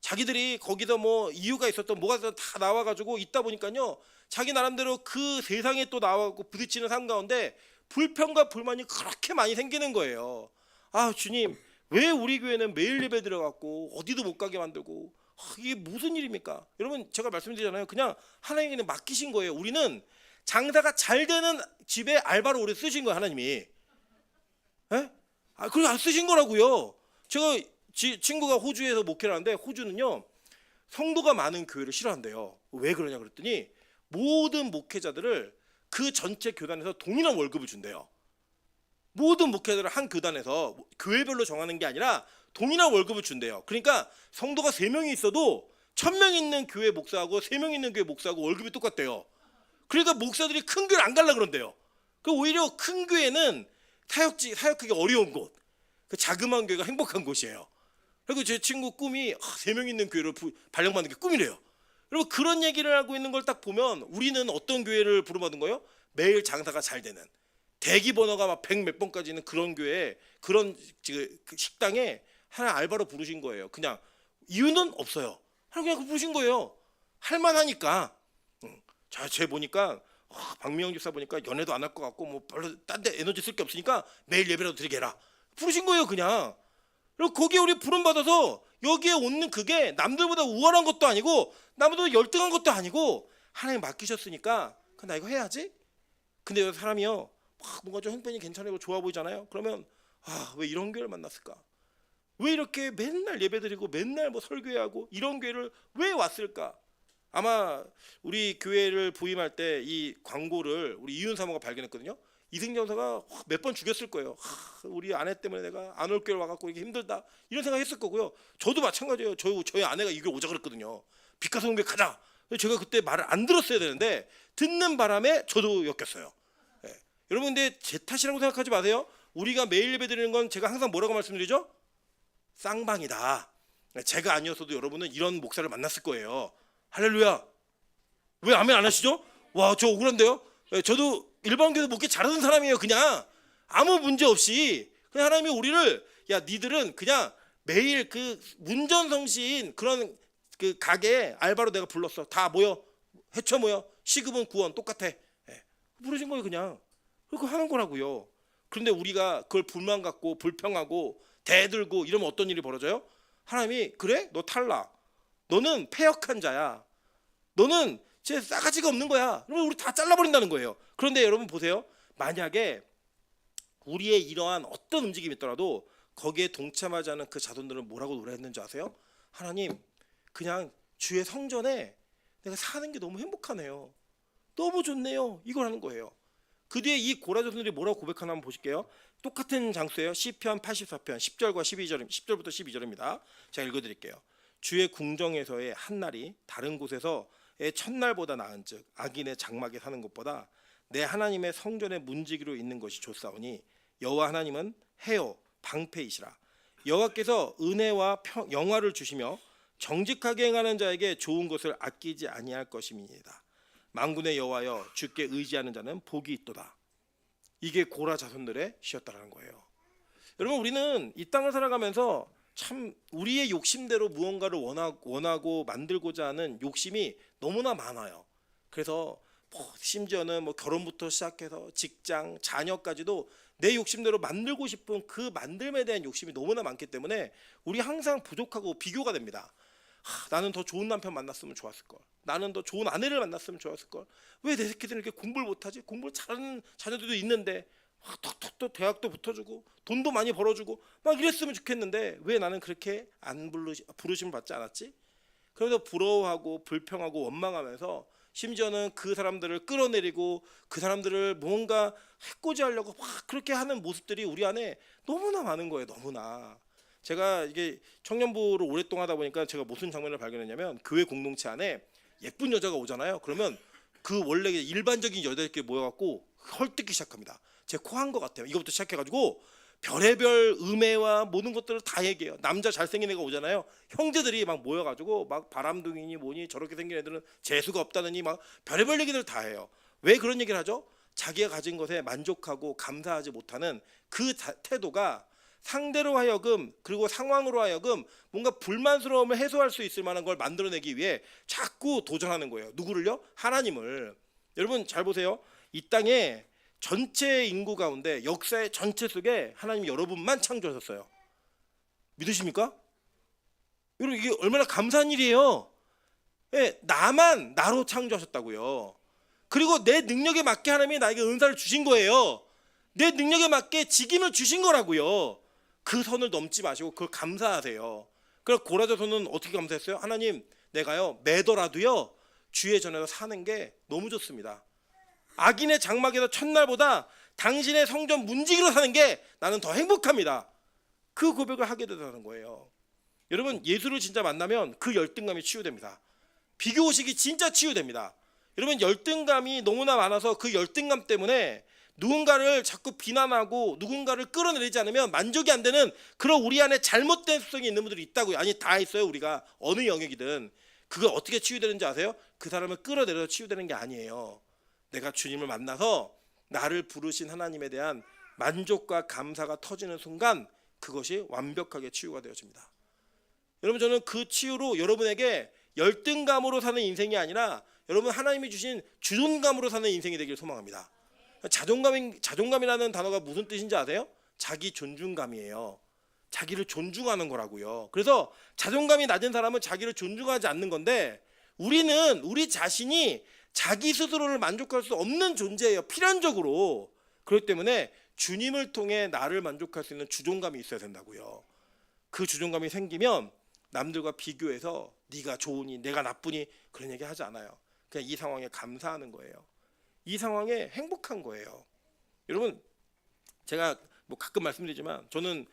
자기들이 거기서 뭐 이유가 있었던 뭐가 있었던 다 나와가지고 있다 보니까요 자기 나름대로 그 세상에 또 나와갖고 부딪히는 삶 가운데 불평과 불만이 그렇게 많이 생기는 거예요. 아 주님 왜 우리 교회는 매일 예배 들어갔고 어디도 못 가게 만들고 이게 무슨 일입니까? 여러분 제가 말씀드리잖아요. 그냥 하나님께는 맡기신 거예요. 우리는 장사가 잘 되는 집에 알바로 우리 쓰신 거예요. 하나님이. 에? 그걸 안 쓰신 거라고요. 제가 친구가 호주에서 목회를 하는데 호주는요 성도가 많은 교회를 싫어한대요. 왜 그러냐 그랬더니 모든 목회자들을 그 전체 교단에서 동일한 월급을 준대요. 모든 목회자들을 한 교단에서 교회별로 정하는 게 아니라 동일한 월급을 준대요. 그러니까 성도가 3명이 있어도 1000명 있는 교회 목사하고 3명 있는 교회 목사하고 월급이 똑같대요. 그러니까 목사들이 큰 교회를 안 가려고 그런대요. 그 오히려 큰 교회는 사역하기 어려운 곳, 그 자그마한 교회가 행복한 곳이에요. 그리고 제 친구 꿈이 3명 있는 교회를 발령받는 게 꿈이래요. 여러분 그런 얘기를 하고 있는 걸 딱 보면 우리는 어떤 교회를 부름받은 거예요? 매일 장사가 잘 되는 대기 번호가 막 100 몇 번까지 있는 그런 교회 그런 그 식당에 하나 알바로 부르신 거예요. 그냥 이유는 없어요. 그냥 부르신 거예요. 할만하니까. 자, 쟤 보니까 박미영 집사 보니까 연애도 안 할 것 같고 뭐 별로 딴 데 에너지 쓸 게 없으니까 매일 예배라도 드리게 해라. 부르신 거예요 그냥. 그리고 거기에 우리 부름받아서 여기에 오는 그게 남들보다 우월한 것도 아니고 남들보다 열등한 것도 아니고 하나님 맡기셨으니까 나 이거 해야지. 근데 여기 사람이요 뭔가 좀 형편이 괜찮고 좋아 보이잖아요. 그러면 왜 이런 교회를 만났을까? 왜 이렇게 맨날 예배드리고 맨날 뭐 설교하고 이런 교회를 왜 왔을까? 아마 우리 교회를 부임할 때 이 광고를 우리 이윤 사모가 발견했거든요. 이승재 전사가 몇 번 죽였을 거예요. 우리 아내 때문에 내가 안 올 교회 와갖고 이게 힘들다 이런 생각했을 거고요. 저도 마찬가지예요. 저희 아내가 이 교회 오자 그랬거든요. 빛과 소금교회 가자. 제가 그때 말을 안 들었어야 되는데 듣는 바람에 저도 엮였어요. 여러분 근데 제 탓이라고 생각하지 마세요. 우리가 매일 예배드리는 건 제가 항상 뭐라고 말씀드리죠? 쌍방이다. 제가 아니었어도 여러분은 이런 목사를 만났을 거예요. 할렐루야. 왜 아멘 안 하시죠? 와, 저 억울한데요. 저도 일반 교회 목회 잘하는 사람이에요. 그냥 아무 문제 없이 그냥 하나님이 우리를 야 니들은 그냥 매일 그 문전성시인 그런 그 가게 알바로 내가 불렀어. 다 모여 해쳐 모여 시급은 구원 똑같아. 부르신 거예요 그냥. 그거 하는 거라고요. 그런데 우리가 그걸 불만 갖고 불평하고 대들고 이러면 어떤 일이 벌어져요? 하나님이 그래? 너 탈락. 너는 패역한 자야. 너는 제 싸가지가 없는 거야. 그러면 우리 다 잘라버린다는 거예요. 그런데 여러분 보세요. 만약에 우리의 이러한 어떤 움직임이 있더라도 거기에 동참하지 않은 그 자손들은 뭐라고 노래했는지 아세요? 하나님 그냥 주의 성전에 내가 사는 게 너무 행복하네요. 너무 좋네요. 이걸 하는 거예요. 그 뒤에 이 고라 자손들이 뭐라고 고백하나 한번 보실게요. 똑같은 장소예요. 시편 84편 10절과 12절, 10절부터 12절입니다. 제가 읽어드릴게요. 주의 궁정에서의 한 날이 다른 곳에서의 첫날보다 나은즉 악인의 장막에 사는 것보다 내 하나님의 성전에 문지기로 있는 것이 좋사오니 여호와 하나님은 해요 방패이시라. 여호와께서 은혜와 영화를 주시며 정직하게 행하는 자에게 좋은 것을 아끼지 아니할 것임이니이다. 만군의 여호와여 주께 의지하는 자는 복이 있도다. 이게 고라 자손들의 시였다라는 거예요. 여러분 우리는 이 땅을 살아가면서 참 우리의 욕심대로 무언가를 원하고 만들고자 하는 욕심이 너무나 많아요. 그래서 심지어는 결혼부터 시작해서 직장, 자녀까지도 내 욕심대로 만들고 싶은 그 만듦에 대한 욕심이 너무나 많기 때문에 우리 항상 부족하고 비교가 됩니다. 나는 더 좋은 남편 만났으면 좋았을 걸. 나는 더 좋은 아내를 만났으면 좋았을 걸. 왜 내 새끼들은 이렇게 공부를 못하지? 공부를 잘하는 자녀들도 있는데 톡톡톡 대학도 붙어주고 돈도 많이 벌어주고 막 이랬으면 좋겠는데 왜 나는 그렇게 안 부르심을 받지 않았지? 그래서 부러워하고 불평하고 원망하면서 심지어는 그 사람들을 끌어내리고 그 사람들을 뭔가 해코지하려고 막 그렇게 하는 모습들이 우리 안에 너무나 많은 거예요. 너무나. 제가 이게 청년부를 오랫동안 하다 보니까 제가 무슨 장면을 발견했냐면 교회 공동체 안에 예쁜 여자가 오잖아요. 그러면 그 원래 일반적인 여자들끼리 모여갖고 헐뜯기 시작합니다. 제 코 한 것 같아요. 이것부터 시작해가지고 별의별 음해와 모든 것들을 다 얘기해요. 남자 잘생긴 애가 오잖아요. 형제들이 막 모여가지고 막 바람둥이니 뭐니 저렇게 생긴 애들은 재수가 없다느니 막 별의별 얘기들 다 해요. 왜 그런 얘기를 하죠? 자기가 가진 것에 만족하고 감사하지 못하는 그 태도가 상대로 하여금 그리고 상황으로 하여금 뭔가 불만스러움을 해소할 수 있을 만한 걸 만들어내기 위해 자꾸 도전하는 거예요. 누구를요? 하나님을. 여러분 잘 보세요. 이 땅에 전체 인구 가운데 역사의 전체 속에 하나님이 여러분만 창조하셨어요. 믿으십니까? 여러분 이게 얼마나 감사한 일이에요. 나만 나로 창조하셨다고요. 그리고 내 능력에 맞게 하나님이 나에게 은사를 주신 거예요. 내 능력에 맞게 직임을 주신 거라고요. 그 선을 넘지 마시고 그걸 감사하세요. 그래서 고라 자손은 어떻게 감사했어요? 하나님 내가요 매더라도요 주의 전에서 사는 게 너무 좋습니다. 악인의 장막에서 첫날보다 당신의 성전 문지기로 사는 게 나는 더 행복합니다. 그 고백을 하게 되다는 거예요. 여러분 예수를 진짜 만나면 그 열등감이 치유됩니다. 비교의식이 진짜 치유됩니다. 여러분 열등감이 너무나 많아서 그 열등감 때문에 누군가를 자꾸 비난하고 누군가를 끌어내리지 않으면 만족이 안 되는 그런 우리 안에 잘못된 습성이 있는 분들이 있다고요. 아니 다 있어요. 우리가 어느 영역이든. 그거 어떻게 치유되는지 아세요? 그 사람을 끌어내려서 치유되는 게 아니에요. 내가 주님을 만나서 나를 부르신 하나님에 대한 만족과 감사가 터지는 순간 그것이 완벽하게 치유가 되어집니다. 여러분 저는 그 치유로 여러분에게 열등감으로 사는 인생이 아니라 여러분 하나님이 주신 주존감으로 사는 인생이 되길 소망합니다. 자존감이라는 단어가 무슨 뜻인지 아세요? 자기 존중감이에요. 자기를 존중하는 거라고요. 그래서 자존감이 낮은 사람은 자기를 존중하지 않는 건데 우리는 우리 자신이 자기 스스로를 만족할 수 없는 존재예요. 필연적으로. 그렇기 때문에 주님을 통해 나를 만족할 수 있는 주존감이 있어야 된다고요. 그 주존감이 생기면 남들과 비교해서 네가 좋으니 내가 나쁘니 그런 얘기 하지 않아요. 그냥 이 상황에 감사하는 거예요. 이 상황에 행복한 거예요. 여러분 제가 가끔 말씀드리지만 저는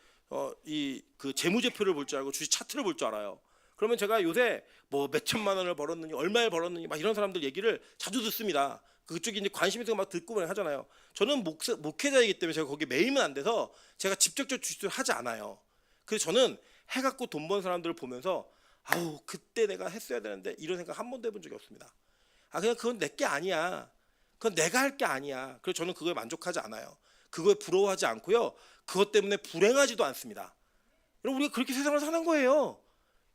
이 그 재무제표를 볼 줄 알고 주식 차트를 볼 줄 알아요. 그러면 제가 요새 뭐 몇 천만 원을 벌었느니 얼마에 벌었느니 막 이런 사람들 얘기를 자주 듣습니다. 그쪽이 이제 관심 있어서 막 듣고 하잖아요. 저는 목회자이기 때문에 제가 거기에 매이면 안 돼서 제가 직접적으로 주식을 하지 않아요. 그래서 저는 해갖고 돈 번 사람들을 보면서 아우 그때 내가 했어야 되는데 이런 생각 한 번도 해본 적이 없습니다. 그냥 그건 내 게 아니야. 그건 내가 할 게 아니야. 그래서 저는 그거에 만족하지 않아요. 그거에 부러워하지 않고요. 그것 때문에 불행하지도 않습니다. 여러분 우리가 그렇게 세상을 사는 거예요.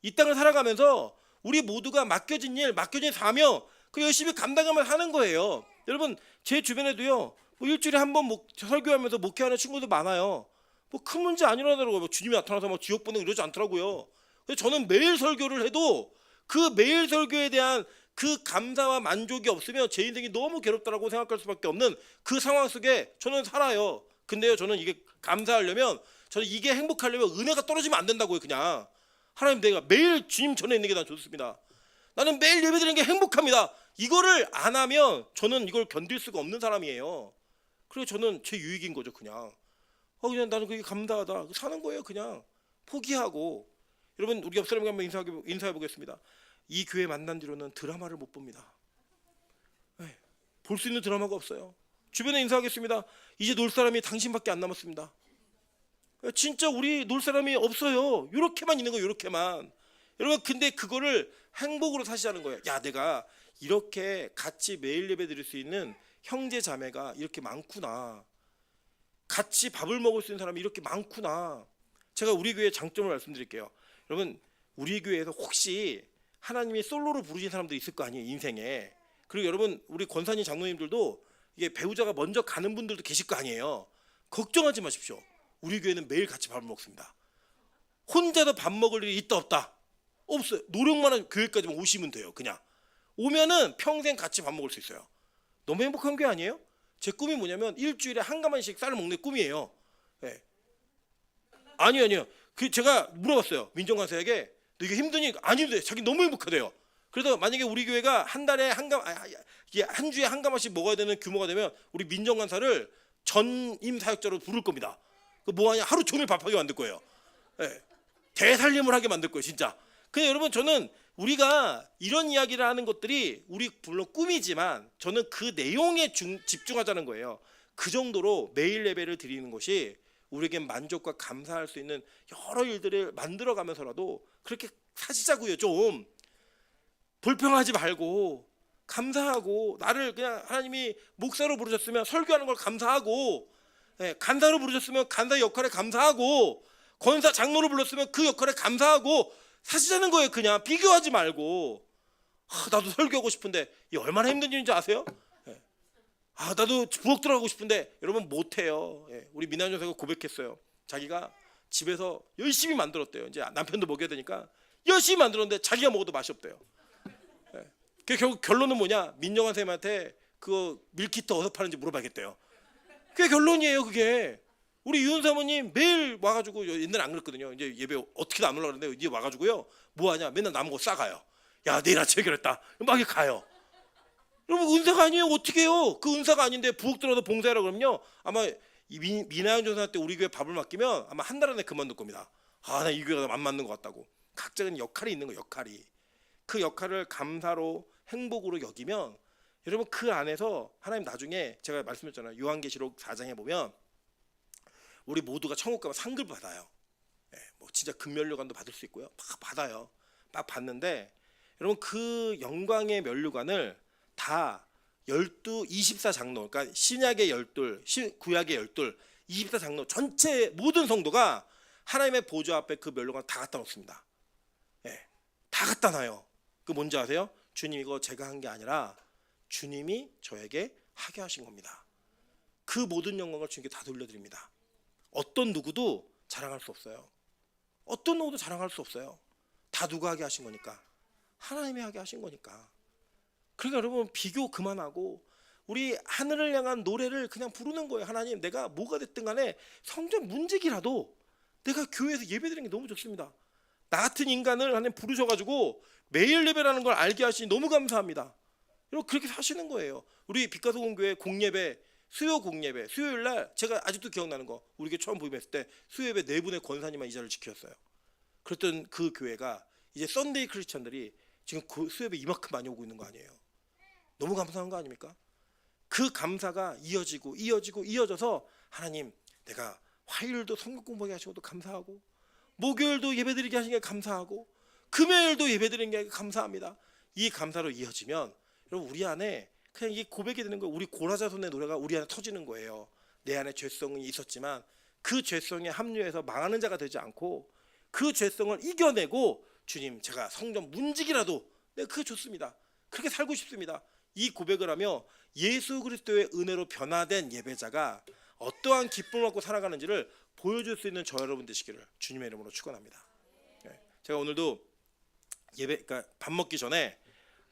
이 땅을 살아가면서 우리 모두가 맡겨진 일, 맡겨진 사명 그 열심히 감당하면서 하는 거예요. 여러분 제 주변에도요. 뭐 일주일에 한 번 설교하면서 목회하는 친구들 많아요. 뭐 큰 문제 안 일어나더라고요. 뭐 주님이 나타나서 막 지옥 보내고 이러지 않더라고요. 그래서 저는 매일 설교를 해도 그 매일 설교에 대한 그 감사와 만족이 없으면 제 인생이 너무 괴롭다라고 생각할 수밖에 없는 그 상황 속에 저는 살아요. 근데요 저는 이게 감사하려면 저는 이게 행복하려면 은혜가 떨어지면 안 된다고요. 그냥 하나님 내가 매일 주님 전에 있는 게 난 좋습니다. 나는 매일 예배드리는 게 행복합니다. 이거를 안 하면 저는 이걸 견딜 수가 없는 사람이에요. 그리고 저는 제 유익인 거죠. 그냥 나는 그게 감사하다 사는 거예요. 그냥 포기하고. 여러분 우리 옆 사람에게 한번 인사해 보겠습니다. 이 교회 만난 뒤로는 드라마를 못 봅니다. 볼 수 있는 드라마가 없어요. 주변에 인사하겠습니다. 이제 놀 사람이 당신밖에 안 남았습니다. 진짜 우리 놀 사람이 없어요. 이렇게만 있는 거예요. 이렇게만. 여러분 근데 그거를 행복으로 사시자는 거예요. 야 내가 이렇게 같이 매일 예배 드릴 수 있는 형제 자매가 이렇게 많구나. 같이 밥을 먹을 수 있는 사람이 이렇게 많구나. 제가 우리 교회의 장점을 말씀드릴게요. 여러분 우리 교회에서 혹시 하나님이 솔로로 부르신 사람도 있을 거 아니에요. 인생에. 그리고 여러분 우리 권사님 장로님들도 이게 배우자가 먼저 가는 분들도 계실 거 아니에요. 걱정하지 마십시오. 우리 교회는 매일 같이 밥을 먹습니다. 혼자서 밥 먹을 일이 있다 없다? 없어요. 노력만 하면 교회까지만 오시면 돼요. 그냥 오면은 평생 같이 밥 먹을 수 있어요. 너무 행복한 게 아니에요? 제 꿈이 뭐냐면 일주일에 한 가마씩 쌀을 먹는 게 꿈이에요. 네. 아니요. 그 제가 물어봤어요. 민정관사에게 너 이게 힘드니? 안 힘들어요. 자기 너무 행복하대요. 그래서 만약에 우리 교회가 한 달에 한 주에 한 가마씩 먹어야 되는 규모가 되면 우리 민정관사를 전임 사역자로 부를 겁니다. 그 뭐하냐? 하루 종일 밥하게 만들 거예요. 네. 대살림을 하게 만들 거예요. 진짜. 근데 여러분 저는 우리가 이런 이야기를 하는 것들이 우리 물론 꿈이지만 저는 그 내용에 집중하자는 거예요. 그 정도로 매일 예배를 드리는 것이 우리에겐 만족과 감사할 수 있는 여러 일들을 만들어가면서라도 그렇게 사시자고요. 좀 불평하지 말고 감사하고 나를 그냥 하나님이 목사로 부르셨으면 설교하는 걸 감사하고 간사로 부르셨으면 간사 역할에 감사하고 권사 장로로 불렀으면 그 역할에 감사하고 사시자는 거예요. 그냥 비교하지 말고 나도 설교하고 싶은데 이 얼마나 힘든 일인지 아세요? 나도 부엌 들어가고 싶은데 여러분 못해요. 우리 민한 여사가 고백했어요. 자기가 집에서 열심히 만들었대요. 이제 남편도 먹여야 되니까 열심히 만들었는데 자기가 먹어도 맛이 없대요. 그 결국 결론은 뭐냐? 민정한 쌤한테 그거 밀키트 어디서 파는지 물어봐야겠대요. 그게 결론이에요. 그게 우리 유은 사모님 매일 와가지고 옛날에 안 그랬거든요. 이제 예배 어떻게든 안 올라가는데 이제 와가지고요. 뭐하냐? 맨날 남은 거 싸가요. 야 내일 아침에 결했다. 막 이렇게 가요. 여러분 은사가 아니에요. 어떻게 해요? 그 은사가 아닌데 부엌 들어서 봉사하라 그러면요. 아마 미나연 전사한테 우리 교회 밥을 맡기면 아마 한 달 안에 그만둘 겁니다. 나 이 교회가 안 맞는 것 같다고. 각자는 역할이 있는 거 역할이. 그 역할을 감사로 행복으로 여기면 여러분 그 안에서 하나님 나중에 제가 말씀드렸잖아요. 요한계시록 4장에 보면 우리 모두가 천국 가면 상급을 받아요. 뭐 진짜 금면류관도 받을 수 있고요. 막 받아요. 막 받는데 여러분 그 영광의 면류관을 다 24장로 그러니까 신약의 12, 구약의 12, 24장로 전체 모든 성도가 하나님의 보좌 앞에 그 면류관 다 갖다 놓습니다. 다 갖다 놔요. 그 뭔지 아세요? 주님 이거 제가 한 게 아니라 주님이 저에게 하게 하신 겁니다. 그 모든 영광을 주님께 다 돌려드립니다. 어떤 누구도 자랑할 수 없어요. 어떤 누구도 자랑할 수 없어요. 다 누가 하게 하신 거니까. 하나님이 하게 하신 거니까. 그러니까 여러분 비교 그만하고 우리 하늘을 향한 노래를 그냥 부르는 거예요. 하나님 내가 뭐가 됐든 간에 성전 문지기라도 내가 교회에서 예배드리는 게 너무 좋습니다. 나 같은 인간을 하나님 부르셔가지고 매일 예배라는 걸 알게 하시니 너무 감사합니다. 여러분 그렇게 사시는 거예요. 우리 빛가소금교회 공예배 수요 공예배 수요일 날 제가 아직도 기억나는 거 우리 교회 처음 부임했을 때 수요예배 4분의 권사님만 이 자리를 지켰어요. 그랬던 그 교회가 이제 썬데이 크리스천들이 지금 그 수협에 이만큼 많이 오고 있는 거 아니에요? 너무 감사한 거 아닙니까? 그 감사가 이어져서 하나님, 내가 화요일도 성경 공부하게 하시고도 감사하고, 목요일도 예배드리게 하신 게 감사하고, 금요일도 예배드리는 게 감사합니다. 이 감사로 이어지면 여러분, 우리 안에 그냥 이게 고백이 되는 거예요. 우리 고라자손의 노래가 우리 안에 터지는 거예요. 내 안에 죄성이 있었지만 그 죄성에 합류해서 망하는 자가 되지 않고, 그 죄성을 이겨내고, 주님, 제가 성전 문지기라도 그게 좋습니다. 그렇게 살고 싶습니다. 이 고백을 하며 예수 그리스도의 은혜로 변화된 예배자가 어떠한 기쁨을 갖고 살아가는지를 보여줄 수 있는 저 여러분 되시기를 주님의 이름으로 축원합니다. 제가 오늘도 그러니까 밥 먹기 전에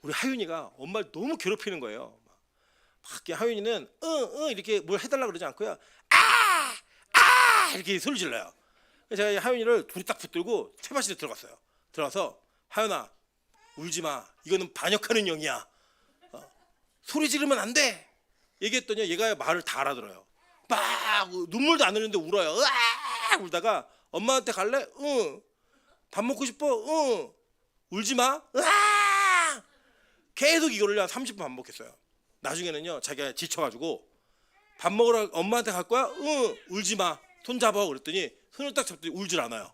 우리 하윤이가 엄마를 너무 괴롭히는 거예요. 막 하윤이는 이렇게 뭘 해달라 그러지 않고요, 이렇게 소리 질러요. 그래서 제가 하윤이를 둘이 딱 붙들고 채바실에 들어갔어요. 들어가서, 하윤아, 울지 마. 이거는 반역하는 영이야. 소리 지르면 안 돼. 얘기했더니 얘가 말을 다 알아들어요. 막 눈물도 안 흘리는데 울어요. 으악! 울다가 엄마한테 갈래? 응. 밥 먹고 싶어? 응. 울지 마. 으악! 계속 이거를 한 30분 반복했어요. 나중에는요, 자기가 지쳐가지고 밥 먹으러 엄마한테 갈 거야? 응. 울지 마. 손 잡아. 그랬더니 손을 딱 잡더니 울질 않아요.